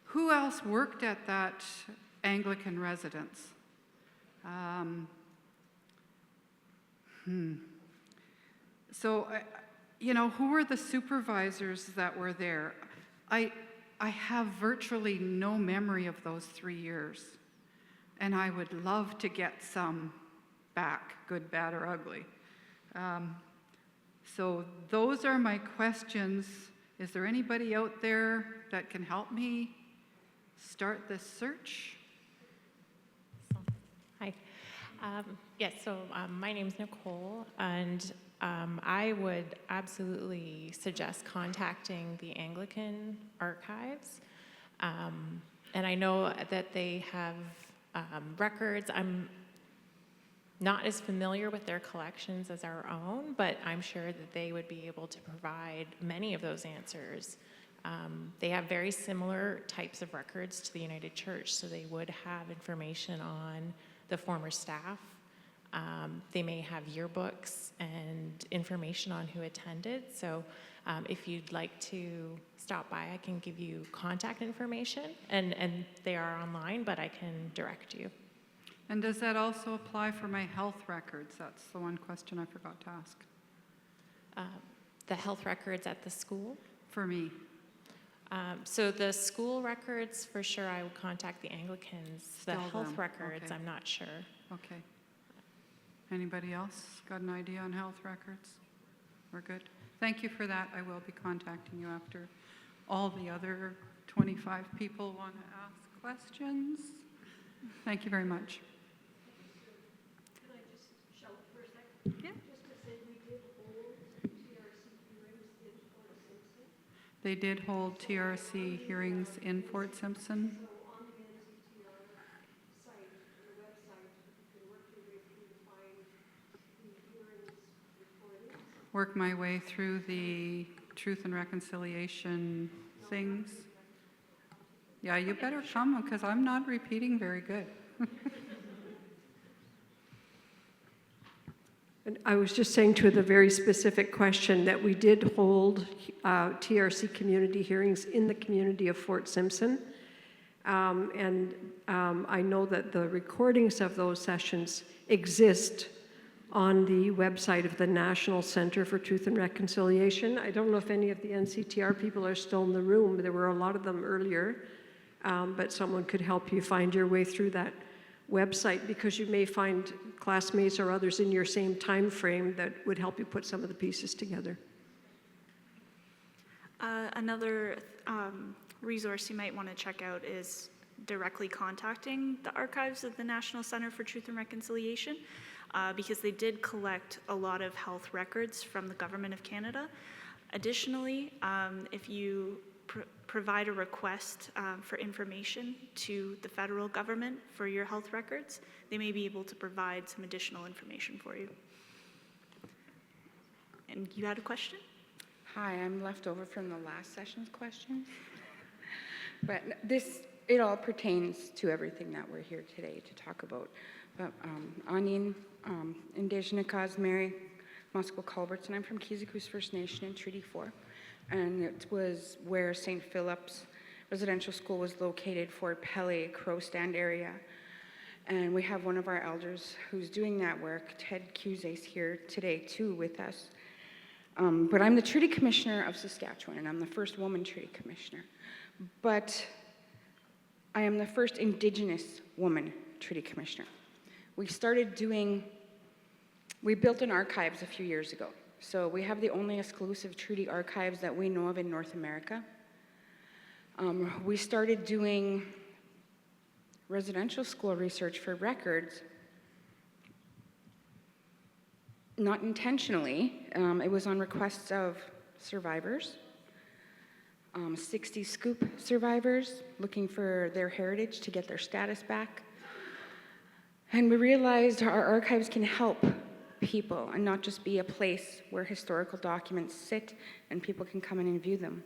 Who else worked at that Anglican residence? So, who were the supervisors that were there? I have virtually no memory of those 3 years, and I would love to get some back, good, bad, or ugly. So those are my questions. Is there anybody out there that can help me start this search? Hi. Yes, so my name's Nicole, and I would absolutely suggest contacting the Anglican Archives. And I know that they have records. I'm not as familiar with their collections as our own, but I'm sure that they would be able to provide many of those answers. They have very similar types of records to the United Church, so they would have information on the former staff. They may have yearbooks and information on who attended. So if you'd like to stop by, I can give you contact information, and they are online, but I can direct you. And does that also apply for my health records? That's the one question I forgot to ask. The health records at the school? For me. So the school records, for sure, I would contact the Anglicans. Still The health them. records, Okay. I'm not sure. Okay. Anybody else got an idea on health records? We're good. Thank you for that. I will be contacting you after all the other 25 people want to ask questions. Thank you very much. Can I just shout for a second? Yeah. Just to say we did hold TRC hearings in Fort Simpson. They did hold TRC hearings in Fort Simpson. So on the NCTR site, the website, you can work your way through to find the hearings recordings. Work my way through the Truth and Reconciliation things. Yeah, you better come because I'm not repeating very good. And I was just saying to the very specific question that we did hold TRC community hearings in the community of Fort Simpson. I know that the recordings of those sessions exist on the website of the National Center for Truth and Reconciliation. I don't know if any of the NCTR people are still in the room. There were a lot of them earlier, but someone could help you find your way through that website, because you may find classmates or others in your same time frame that would help you put some of the pieces together. Another resource you might want to check out is directly contacting the archives of the National Center for Truth and Reconciliation, because they did collect a lot of health records from the Government of Canada. Additionally, if you provide a request for information to the federal government for your health records, they may be able to provide some additional information for you. And you had a question? Hi, I'm left over from the last session's questions. But it all pertains to everything that we're here today to talk about. But Onion, Indigenous, Mary, Musqueam, Culberts, and I'm from Kizikous First Nation in Treaty 4. And it was where St. Philip's Residential School was located, Fort Pelly, Crow Stand area. And we have one of our elders who's doing that work, Ted Cusace, here today too with us. But I'm the Treaty Commissioner of Saskatchewan, and I'm the first woman Treaty Commissioner. But I am the first Indigenous woman Treaty Commissioner. We built an archives a few years ago. So we have the only exclusive treaty archives that we know of in North America. We started doing residential school research for records, not intentionally. It was on requests of survivors, 60 scoop survivors looking for their heritage to get their status back. And we realized our archives can help people and not just be a place where historical documents sit and people can come in and view them.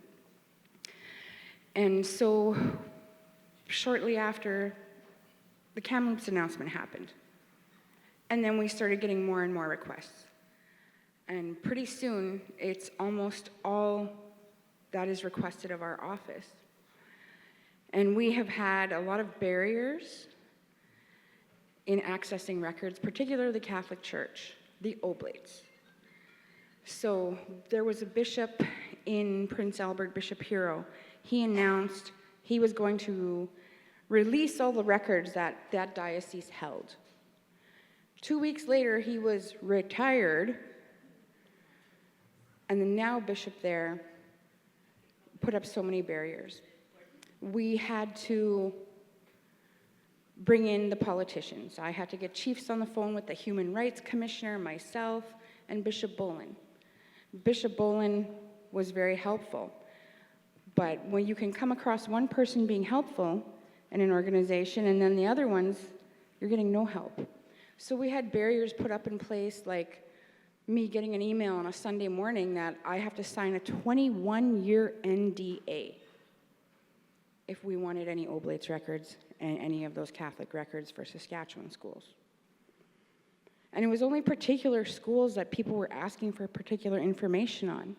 And so shortly after, the Kamloops announcement happened. And then we started getting more and more requests. And pretty soon, it's almost all that is requested of our office. And we have had a lot of barriers in accessing records, particularly the Catholic Church, the Oblates. So there was a bishop in Prince Albert, Bishop Hero. He announced he was going to release all the records that that diocese held. 2 weeks later, he was retired, and the now bishop there put up so many barriers. We had to bring in the politicians. I had to get chiefs on the phone with the Human Rights Commissioner, myself, and Bishop Bolin. Bishop Bolin was very helpful, but when you can come across one person being helpful in an organization and then the other ones, you're getting no help. So we had barriers put up in place, like me getting an email on a Sunday morning that I have to sign a 21-year NDA if we wanted any Oblates records and any of those Catholic records for Saskatchewan schools. And it was only particular schools that people were asking for particular information on.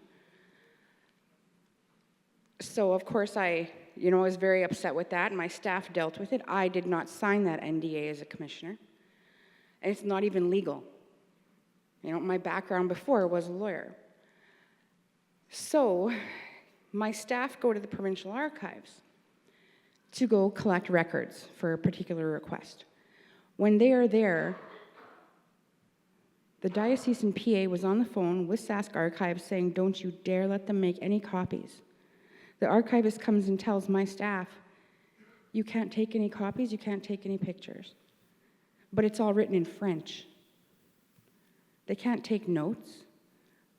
So of course I was very upset with that, and my staff dealt with it. I did not sign that NDA as a commissioner, and it's not even legal. My background before was a lawyer. So my staff go to the provincial archives to go collect records for a particular request. When they are there, the diocesan PA was on the phone with Sask Archives saying, "Don't you dare let them make any copies." The archivist comes and tells my staff, "You can't take any copies, you can't take any pictures." But it's all written in French. They can't take notes.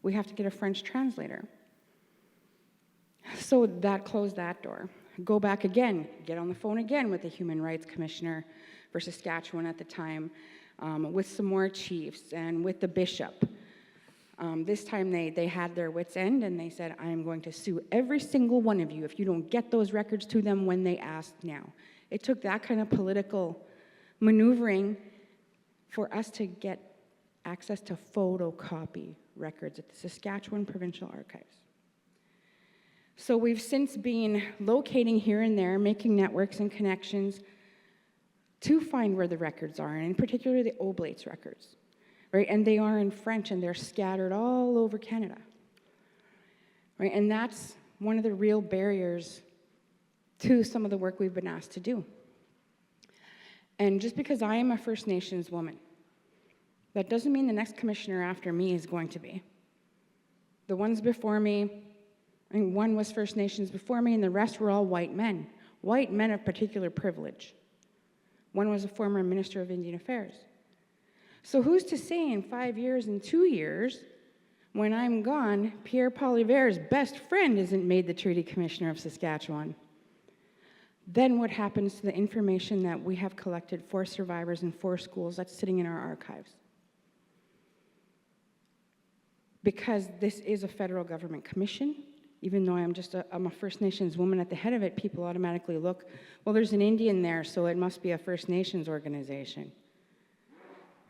We have to get a French translator. So that closed that door. Go back again, get on the phone again with the Human Rights Commissioner for Saskatchewan at the time, with some more chiefs and with the bishop. This time they had their wits' end and they said, "I am going to sue every single one of you if you don't get those records to them when they ask now." It took that kind of political maneuvering for us to get access to photocopy records at the Saskatchewan Provincial Archives. So we've since been locating here and there, making networks and connections to find where the records are, and in particular the Oblates records, right? And they are in French, and they're scattered all over Canada, right? And that's one of the real barriers to some of the work we've been asked to do. And just because I am a First Nations woman, that doesn't mean the next commissioner after me is going to be. The ones before me, one was First Nations before me, and the rest were all white men of particular privilege. One was a former Minister of Indian Affairs. So who's to say in 5 years and 2 years, when I'm gone, Pierre Poilievre's best friend isn't made the Treaty Commissioner of Saskatchewan? Then what happens to the information that we have collected for survivors in 4 schools that's sitting in our archives? Because this is a federal government commission, even though I'm a First Nations woman at the head of it, people automatically look, well, there's an Indian there, so it must be a First Nations organization,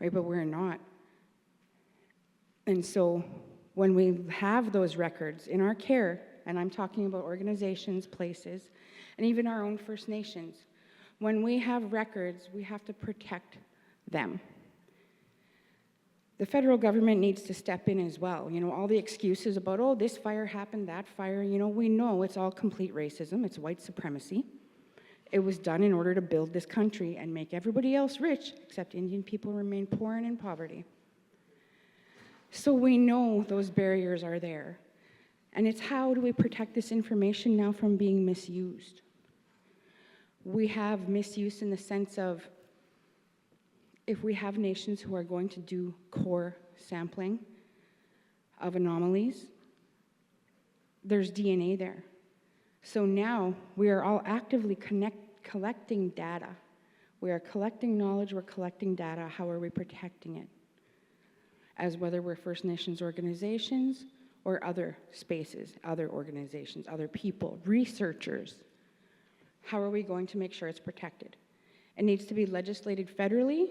right? But we're not. And so when we have those records in our care, and I'm talking about organizations, places, and even our own First Nations, when we have records, we have to protect them. The federal government needs to step in as well. All the excuses about, oh, this fire happened, that fire, we know it's all complete racism, it's white supremacy. It was done in order to build this country and make everybody else rich, except Indian people remain poor and in poverty. So we know those barriers are there. And it's how do we protect this information now from being misused? We have misuse in the sense of, if we have nations who are going to do core sampling of anomalies, there's DNA there. So now we are all actively collecting data. We are collecting knowledge, we're collecting data. How are we protecting it? As whether we're First Nations organizations or other spaces, other organizations, other people, researchers. How are we going to make sure it's protected? It needs to be legislated federally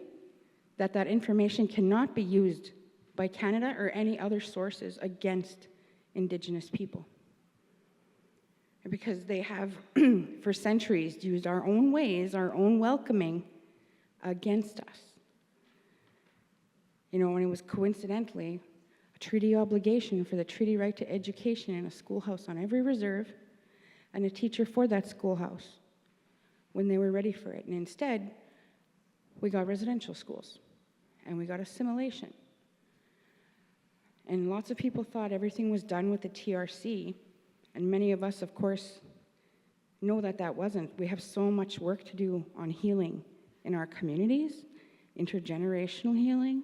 that information cannot be used by Canada or any other sources against Indigenous people. Because they have, for centuries, used our own ways, our own welcoming against us. And it was coincidentally a treaty obligation for the treaty right to education in a schoolhouse on every reserve and a teacher for that schoolhouse when they were ready for it. And instead, we got residential schools and we got assimilation. And lots of people thought everything was done with the TRC, and many of us, of course, know that that wasn't. We have so much work to do on healing in our communities, intergenerational healing,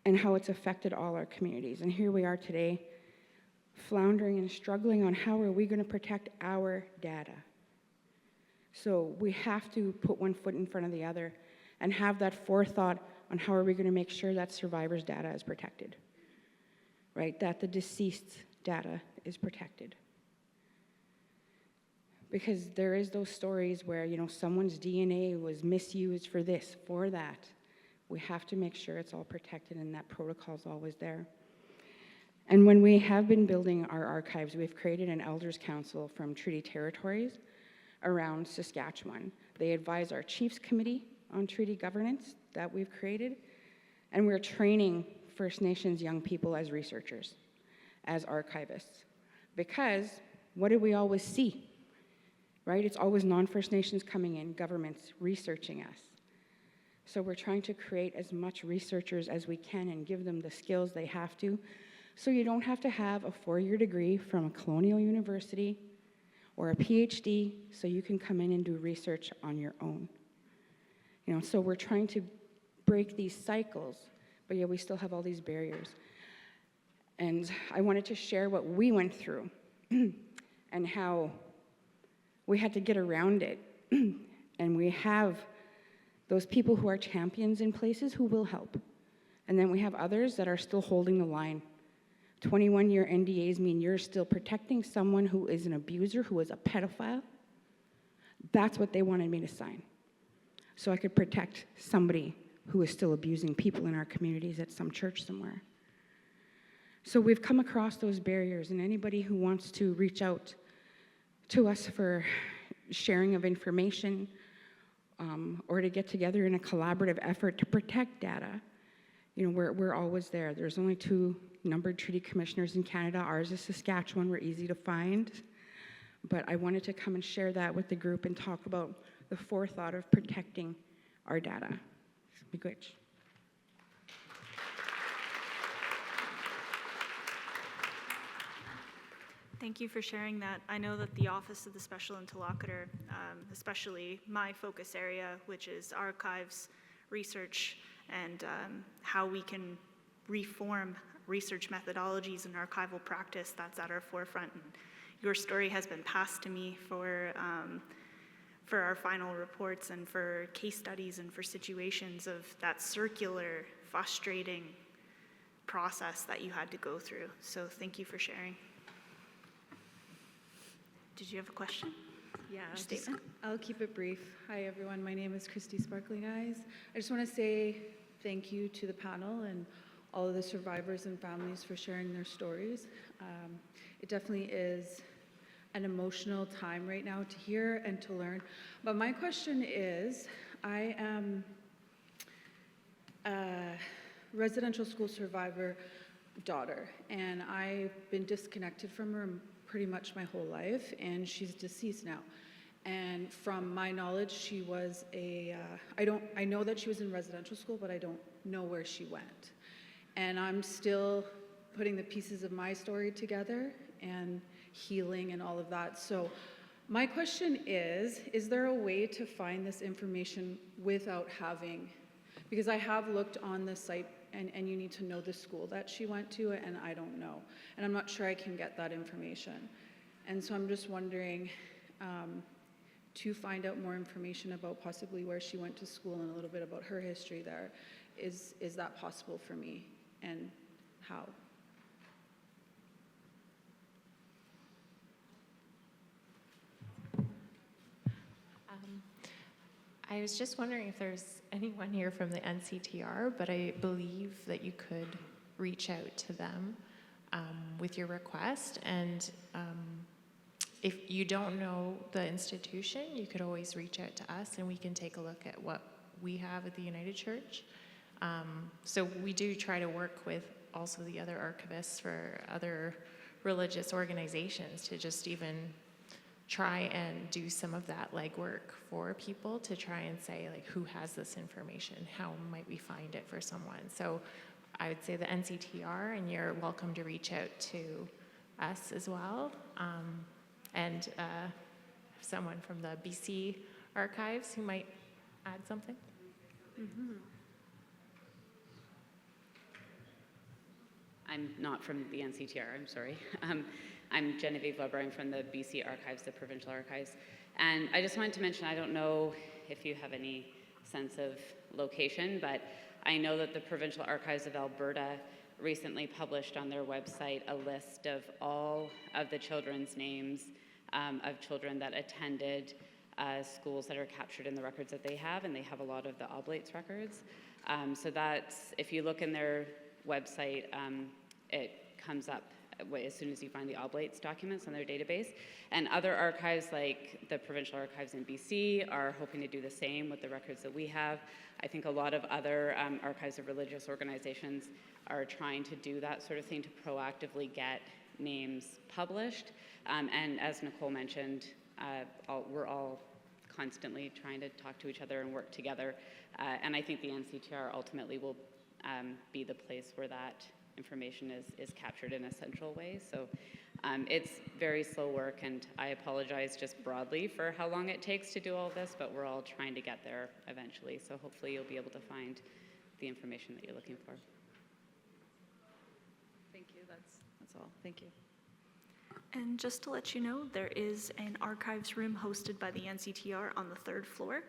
and how it's affected all our communities. And here we are today, floundering and struggling on how are we going to protect our data. So we have to put one foot in front of the other and have that forethought on how are we going to make sure that survivors' data is protected, right? That the deceased data is protected. Because there is those stories where, you know, someone's DNA was misused for this, for that. We have to make sure it's all protected and that protocol's always there. And when we have been building our archives, we've created an elders council from treaty territories around Saskatchewan. They advise our Chiefs Committee on treaty governance that we've created, and we're training First Nations young people as researchers, as archivists. Because what did we always see? Right? It's always non-First Nations coming in, governments researching us. So we're trying to create as much researchers as we can and give them the skills they have to. So you don't have to have a 4-year degree from a colonial university or a PhD, so you can come in and do research on your own. You know, so we're trying to break these cycles, but yet we still have all these barriers. And I wanted to share what we went through and how we had to get around it. And we have those people who are champions in places who will help. And then we have others that are still holding the line. 21-year NDAs mean you're still protecting someone who is an abuser, who is a pedophile. That's what they wanted me to sign. So I could protect somebody who is still abusing people in our communities at some church somewhere. So we've come across those barriers, and anybody who wants to reach out to us for sharing of information or to get together in a collaborative effort to protect data, you know, we're always there. There's only 2 numbered treaty commissioners in Canada. Ours is Saskatchewan. We're easy to find. But I wanted to come and share that with the group and talk about the forethought of protecting our data. Miigwech. Thank you for sharing that. I know that the Office of the Special Interlocutor, especially my focus area, which is archives, research, and how we can reform research methodologies and archival practice, that's at our forefront. And your story has been passed to me for our final reports and for case studies and for situations of that circular, frustrating process that you had to go through. So thank you for sharing. Did you have a question? Yeah, Or statement? I'll keep it brief. Hi, everyone. My name is Christy Sparkling Eyes. I just want to say thank you to the panel and all of the survivors and families for sharing their stories. It definitely is an emotional time right now to hear and to learn. But my question is, I am a residential school survivor daughter, and I've been disconnected from her pretty much my whole life, and she's deceased now. And from my knowledge, she was I know that she was in residential school, but I don't know where she went. And I'm still putting the pieces of my story together and healing and all of that. So my question is there a way to find this information without having, because I have looked on the site and you need to know the school that she went to, and I don't know. And I'm not sure I can get that information. And so I'm just wondering to find out more information about possibly where she went to school and a little bit about her history there. Is that possible for me, and how? I was just wondering if there's anyone here from the NCTR, but I believe that you could reach out to them with your request. And if you don't know the institution, you could always reach out to us and we can take a look at what we have at the United Church. So we do try to work with also the other archivists for other religious organizations to just even try and do some of that legwork for people to try and say, like, who has this information? How might we find it for someone? So I would say the NCTR, and you're welcome to reach out to us as well. And someone from the BC Archives who might add something. I'm not from the NCTR, I'm sorry. I'm Genevieve Weber, I'm from the BC Archives, the Provincial Archives. And I just wanted to mention, I don't know if you have any sense of location, but I know that the Provincial Archives of Alberta recently published on their website a list of all of the children's names of children that attended schools that are captured in the records that they have, and they have a lot of the oblates records. So that's, if you look in their website, it comes up as soon as you find the oblates documents on their database. And other archives, like the Provincial Archives in BC, are hoping to do the same with the records that we have. I think a lot of other archives of religious organizations are trying to do that sort of thing to proactively get names published. And as Nicole mentioned, we're all constantly trying to talk to each other and work together. And I think the NCTR ultimately will be the place where that information is captured in a central way. So it's very slow work, and I apologize just broadly for how long it takes to do all this, but we're all trying to get there eventually. So hopefully you'll be able to find the information that you're looking for. Thank you, that's all, thank you. And just to let you know, there is an archives room hosted by the NCTR on the 3rd floor.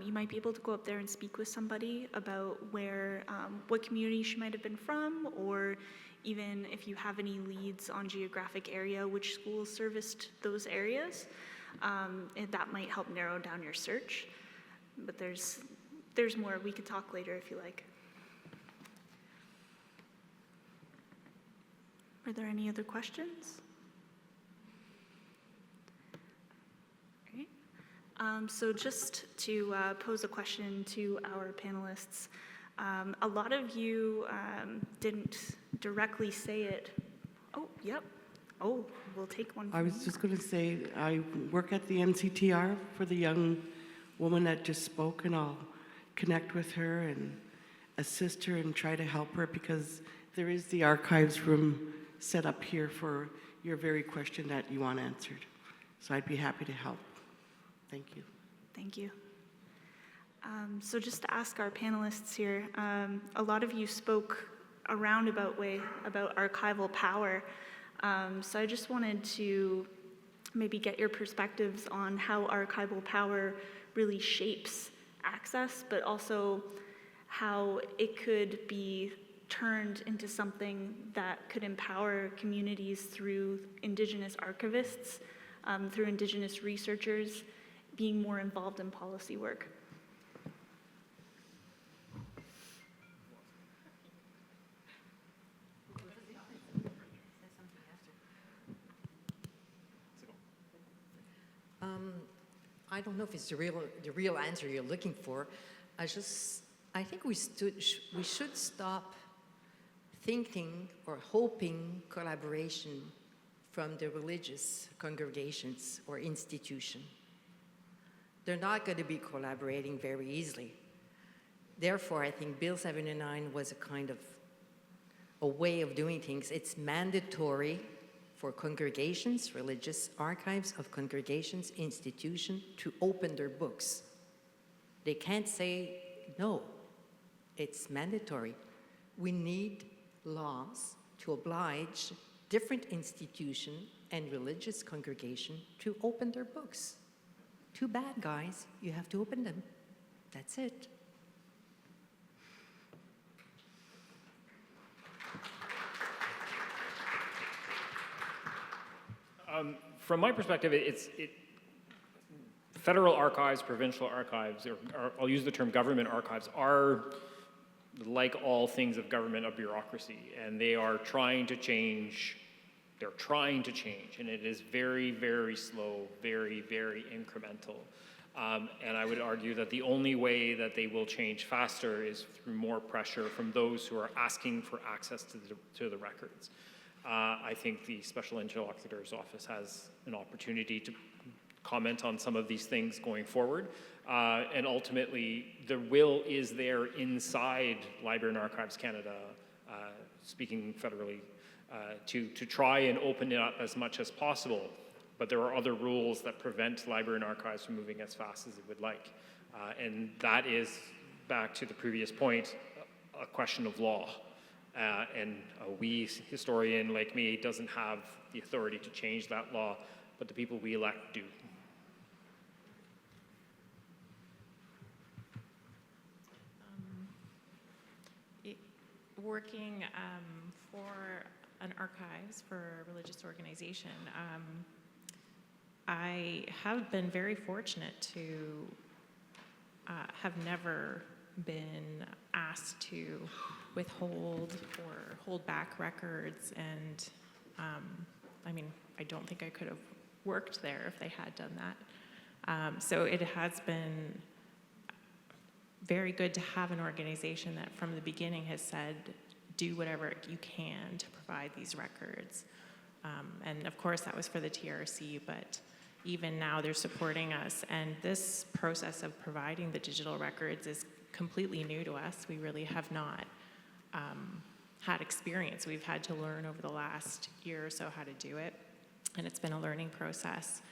You might be able to go up there and speak with somebody about what community she might have been from, or even if you have any leads on geographic area, which schools serviced those areas. And that might help narrow down your search. But there's more. We could talk later if you like. Are there any other questions? So just to pose a question to our panelists, a lot of you didn't directly say it. Oh, yep. Oh, we'll take one. I was just going to say, I work at the NCTR for the young woman that just spoke, and I'll connect with her and assist her and try to help her, because there is the archives room set up here for your very question that you want answered. So I'd be happy to help. Thank you. Thank you. So just to ask our panelists here, a lot of you spoke a roundabout way about archival power. So I just wanted to maybe get your perspectives on how archival power really shapes access, but also how it could be turned into something that could empower communities through Indigenous archivists, through Indigenous researchers, being more involved in policy work. I don't know if it's the real answer you're looking for. I think we should stop thinking or hoping collaboration from the religious congregations or institution. They're not going to be collaborating very easily. Therefore, I think Bill 79 was a kind of a way of doing things. It's mandatory for congregations, religious archives of congregations, institutions, to open their books. They can't say no. It's mandatory. We need laws to oblige different institutions and religious congregations to open their books. Too bad, guys. You have to open them. That's it. From my perspective, federal archives, provincial archives, or I'll use the term government archives, are, like all things of government, a bureaucracy, and they are trying to change. They're trying to change, and it is very, very slow, very, very incremental. And I would argue that the only way that they will change faster is through more pressure from those who are asking for access to the records. I think the Special Interlocutor's Office has an opportunity to comment on some of these things going forward. And ultimately, the will is there inside Library and Archives Canada, speaking federally, to try and open it up as much as possible. But there are other rules that prevent Library and Archives from moving as fast as it would like. And that is, back to the previous point, a question of law. And a we historian like me doesn't have the authority to change that law, but the people we elect do. Working for an archives for a religious organization, I have been very fortunate to have never been asked to withhold or hold back records, and I mean, I don't think I could have worked there if they had done that. So it has been very good to have an organization that from the beginning has said, do whatever you can to provide these records. And of course that was for the TRC, but even now they're supporting us. And this process of providing the digital records is completely new to us. We really have not had experience. We've had to learn over the last year or so how to do it. And it's been a learning process.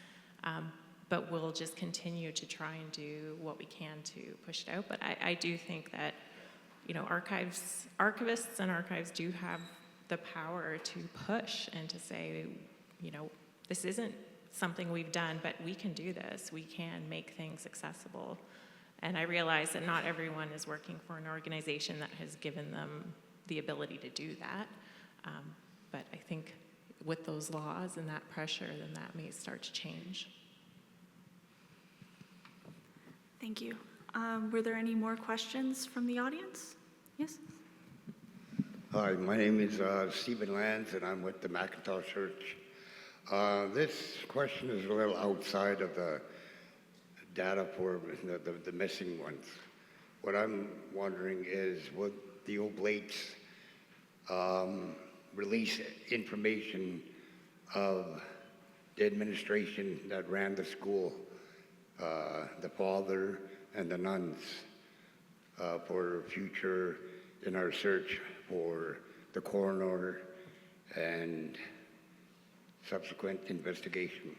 But we'll just continue to try and do what we can to push it out. But I do think that, you know, archivists and archives do have the power to push and to say, you know, this isn't something we've done, but we can do this. We can make things accessible. And I realize that not everyone is working for an organization that has given them the ability to do that. But I think with those laws and that pressure, then that may start to change. Thank you. Were there any more questions from the audience? Yes? Hi, my name is Stephen Lands, and I'm with the Macintosh Church. This question is a little outside of the data for the missing ones. What I'm wondering is, would the Oblates release information of the administration that ran the school, the father and the nuns, for future in our search for the coroner and subsequent investigation?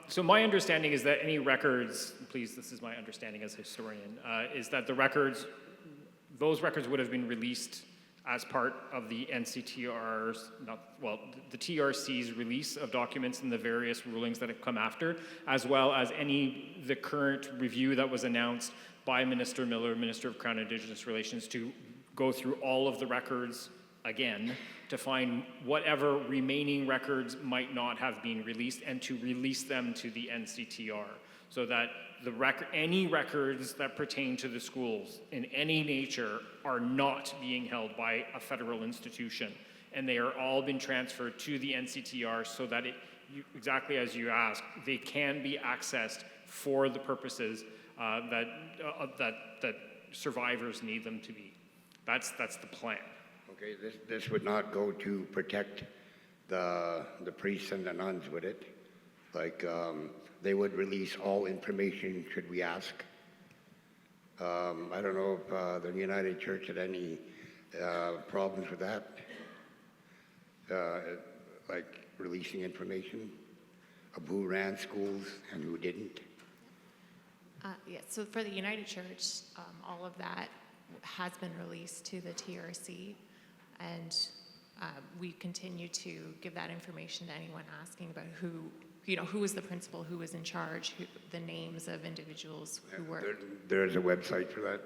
So my understanding is that any records, please, this is my understanding as a historian, is that those records would have been released as part of the NCTR's, the TRC's release of documents and the various rulings that have come after, as well as the current review that was announced by Minister Miller, Minister of Crown and Indigenous Relations, to go through all of the records again to find whatever remaining records might not have been released and to release them to the NCTR, so that any records that pertain to the schools in any nature are not being held by a federal institution, and they are all been transferred to the NCTR so that exactly as you asked, they can be accessed for the purposes that survivors need them to be. That's the plan. Okay, this would not go to protect the priests and the nuns, would it? Like, they would release all information, should we ask? I don't know if the United Church had any problems with that, like releasing information of who ran schools and who didn't. Yes, so for the United Church, all of that has been released to the TRC, and we continue to give that information to anyone asking about who was the principal, who was in charge, the names of individuals who were. There's a website for that?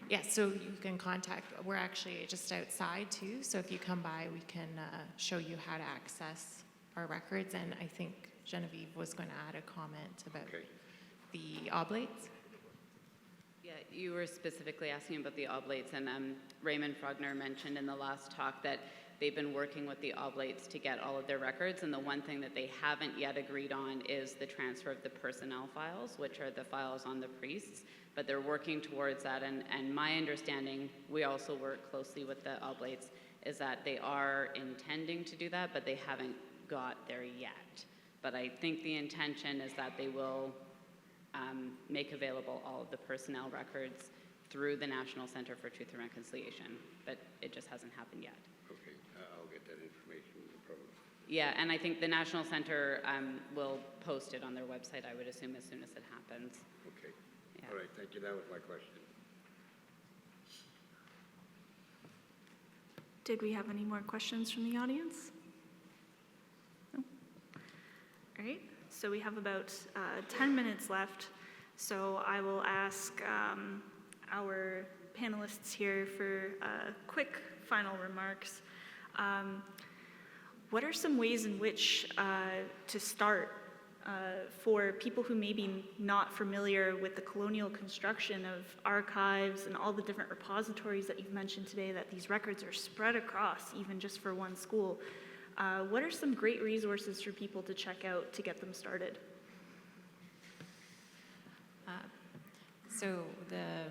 Yes, so you can contact, we're actually just outside too, so if you come by, we can show you how to access our records, and I think Genevieve was going to add a comment about the oblates. Yeah, you were specifically asking about the oblates, and Raymond Frogner mentioned in the last talk that they've been working with the oblates to get all of their records, and the one thing that they haven't yet agreed on is the transfer of the personnel files, which are the files on the priests, but they're working towards that, and my understanding, we also work closely with the oblates, is that they are intending to do that, but they haven't got there yet. But I think the intention is that they will make available all of the personnel records through the National Center for Truth and Reconciliation, but it just hasn't happened yet. Okay, I'll get that information, no problem. Yeah, and I think the National Center will post it on their website, I would assume, as soon as it happens. Okay, Yeah. all right, thank you, that was my question. Did we have any more questions from the audience? No? All right, so we have about 10 minutes left. So I will ask our panelists here for quick final remarks. What are some ways in which to start for people who may be not familiar with the colonial construction of archives and all the different repositories that you've mentioned today, that these records are spread across, even just for one school? What are some great resources for people to check out to get them started? So the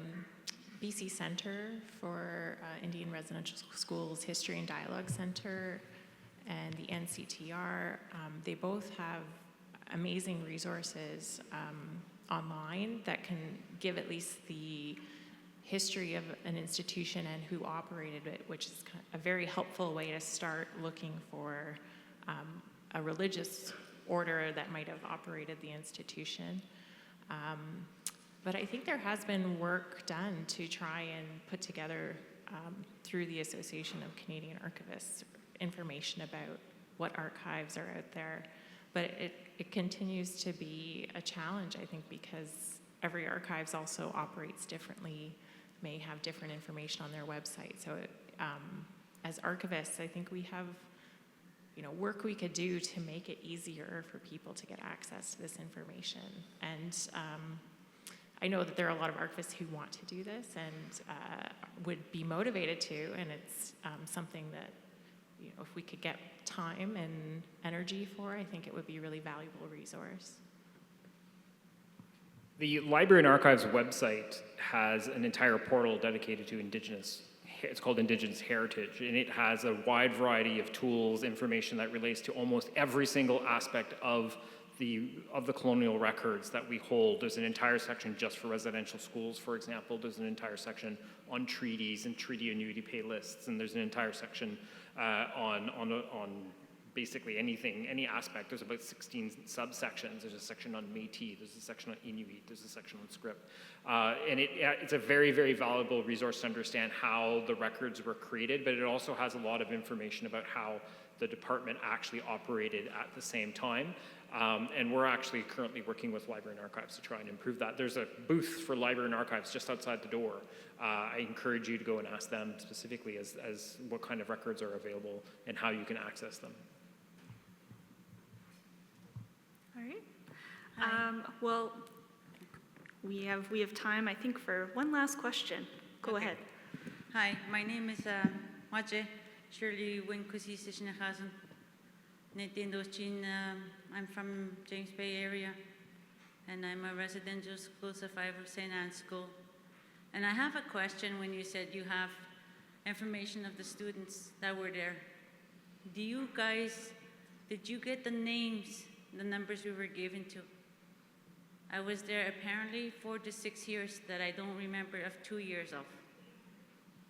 BC Centre for Indian Residential Schools History and Dialogue Centre and the NCTR, they both have amazing resources online that can give at least the history of an institution and who operated it, which is a very helpful way to start looking for a religious order that might have operated the institution. But I think there has been work done to try and put together, through the Association of Canadian Archivists, information about what archives are out there. But it continues to be a challenge, I think, because every archives also operates differently, may have different information on their website. So as archivists, I think we have work we could do to make it easier for people to get access to this information. And I know that there are a lot of archivists who want to do this and would be motivated to, and it's something that, if we could get time and energy for, I think it would be a really valuable resource. The Library and Archives website has an entire portal dedicated to Indigenous. It's called Indigenous Heritage, and it has a wide variety of tools, information that relates to almost every single aspect of the colonial records that we hold. There's an entire section just for residential schools, for example. There's an entire section on treaties and treaty annuity pay lists, and there's an entire section on basically anything, any aspect. There's about 16 subsections. There's a section on Métis, there's a section on Inuit, there's a section on script. And it's a very, very valuable resource to understand how the records were created, but it also has a lot of information about how the department actually operated at the same time. And we're actually currently working with Library and Archives to try and improve that. There's a booth for Library and Archives just outside the door. I encourage you to go and ask them specifically as what kind of records are available and how you can access them. All right. Well, we have time, I think, for one last question. Go ahead. Hi, my name is Maje Shirley Winkusi Sishnakasan. I'm from James Bay area, and I'm a residential school survivor of St. Anne's School. And I have a question. When you said you have information of the students that were there, did you get the names, the numbers we were given to? I was there apparently 4 to 6 years that I don't remember of 2 years of.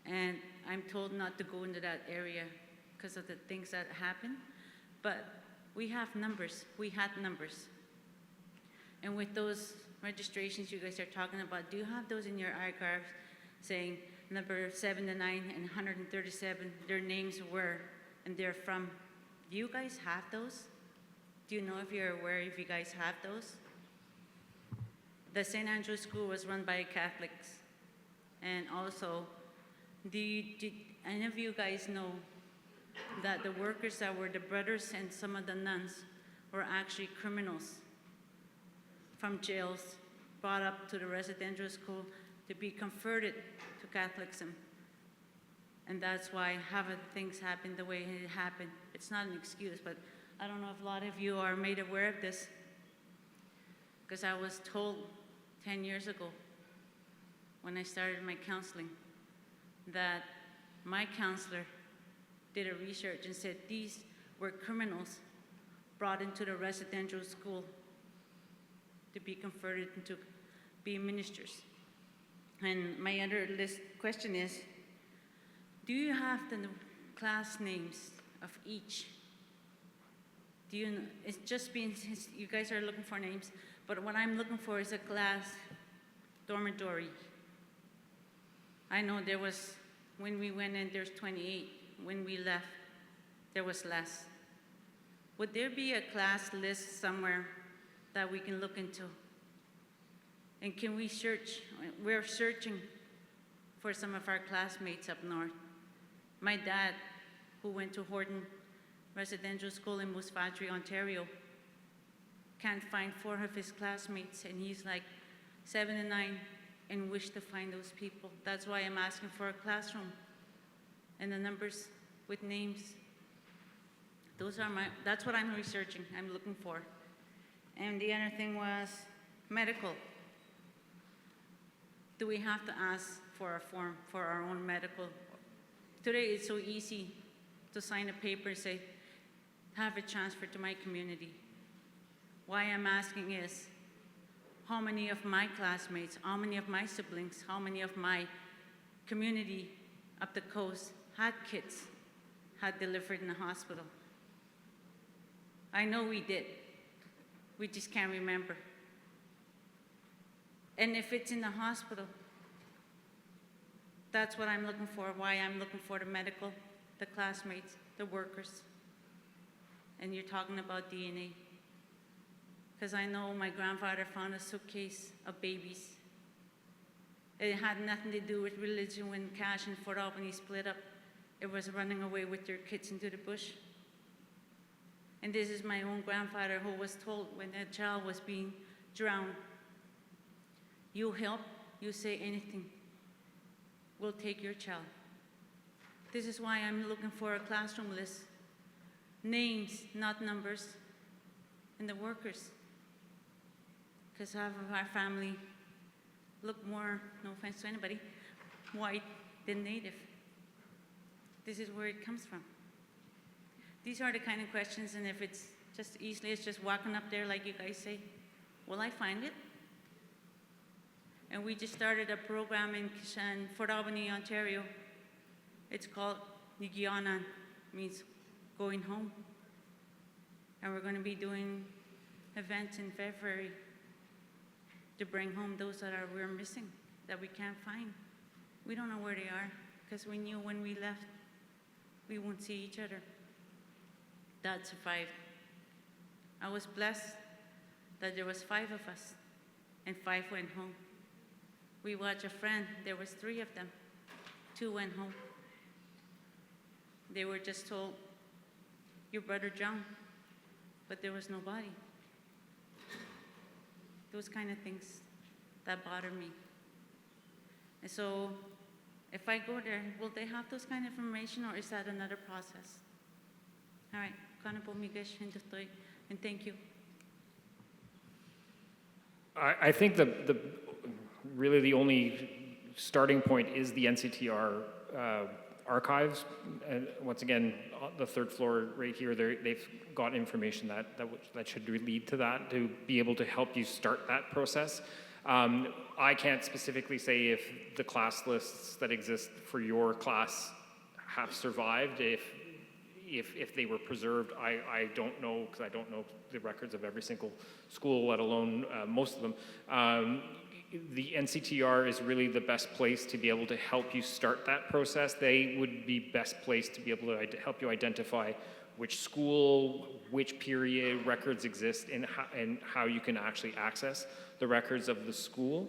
And I'm told not to go into that area because of the things that happened. But we have numbers, we had numbers. And with those registrations you guys are talking about, do you have those in your archives saying number 7 to 9 and 137, their names were, and they're from? Do you guys have those? Do you know if you're aware if you guys have those? The St. Andrew School was run by Catholics. And also, did any of you guys know that the workers that were the brothers and some of the nuns were actually criminals from jails, brought up to the residential school to be converted to Catholicism? And that's why half of the things happened the way it happened. It's not an excuse, but I don't know if a lot of you are made aware of this, because I was told 10 years ago when I started my counseling that my counselor did a research and said these were criminals brought into the residential school to be converted into be ministers. And my other question is, do you have the class names of each? Do you know, it's just been, you guys are looking for names, but what I'm looking for is a class dormitory. I know there was, when we went in, there's 28. When we left, there was less. Would there be a class list somewhere that we can look into? And can we search? We're searching for some of our classmates up north. My dad, who went to Horton Residential School in Moose Factory, Ontario, can't find 4 of his classmates, and he's like 7 and 9 and wish to find those people. That's why I'm asking for a classroom and the numbers with names. That's what I'm researching, I'm looking for. And the other thing was medical. Do we have to ask for a form for our own medical? Today it's so easy to sign a paper and say, have it transferred to my community. Why I'm asking is, how many of my classmates, how many of my siblings, how many of my community up the coast had kids, had delivered in the hospital? I know we did. We just can't remember. And if it's in the hospital, that's what I'm looking for, why I'm looking for the medical, the classmates, the workers. And you're talking about DNA. Because I know my grandfather found a suitcase of babies. It had nothing to do with religion when Cash and Fort Albany split up. It was running away with their kids into the bush. And this is my own grandfather who was told when a child was being drowned, you help, you say anything, we'll take your child. This is why I'm looking for a classroom list. Names, not numbers, and the workers. Because half of our family look more, no offense to anybody, white than native. This is where it comes from. These are the kind of questions, and if it's just easily, it's just walking up there like you guys say, will I find it? And we just started a program in Fort Albany, Ontario. It's called Nigianan, means going home. And we're going to be doing events in February to bring home those that we're missing, that we can't find. We don't know where they are, because we knew when we left, we won't see each other. Dad survived. I was blessed that there was 5 of us, and 5 went home. We watched a friend, there was 3 of them. 2 went home. They were just told, your brother drowned, but there was no body. Those kind of things that bother me. And so, if I go there, will they have those kind of information, or is that another process? All right, and thank you. I think really the only starting point is the NCTR archives. And once again, on the 3rd floor right here, they've got information that should lead to that, to be able to help you start that process. I can't specifically say if the class lists that exist for your class have survived. If they were preserved, I don't know, because I don't know the records of every single school, let alone most of them. The NCTR is really the best place to be able to help you start that process. They would be best placed to be able to help you identify which school, which period records exist, and how you can actually access the records of the school.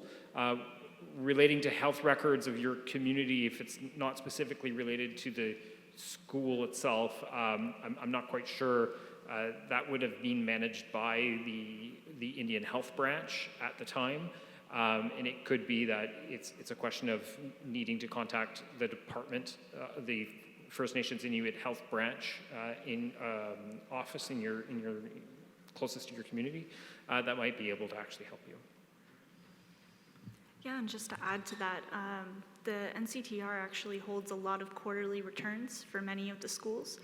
Relating to health records of your community, if it's not specifically related to the school itself, I'm not quite sure. That would have been managed by the Indian Health Branch at the time. And it could be that it's a question of needing to contact the department, the First Nations Inuit Health Branch in office in your closest to your community that might be able to actually help you. Yeah, and just to add to that, the NCTR actually holds a lot of quarterly returns for many of the schools,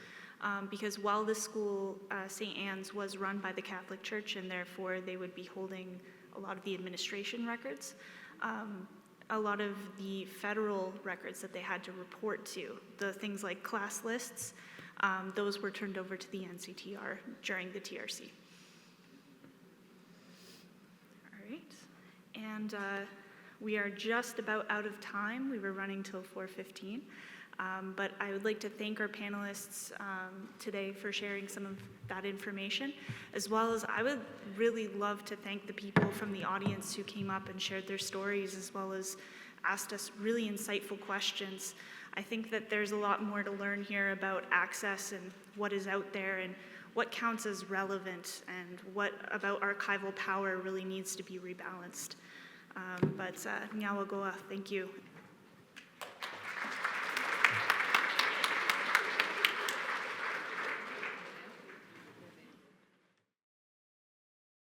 because while the school, St. Anne's, was run by the Catholic Church, and therefore they would be holding a lot of the administration records, a lot of the federal records that they had to report to, the things like class lists, those were turned over to the NCTR during the TRC. All right, and we are just about out of time. We were running till 4:15. But I would like to thank our panelists today for sharing some of that information, as well as I would really love to thank the people from the audience who came up and shared their stories, as well as asked us really insightful questions. I think that there's a lot more to learn here about access and what is out there and what counts as relevant and what about archival power really needs to be rebalanced. But Nyawagoa, thank you.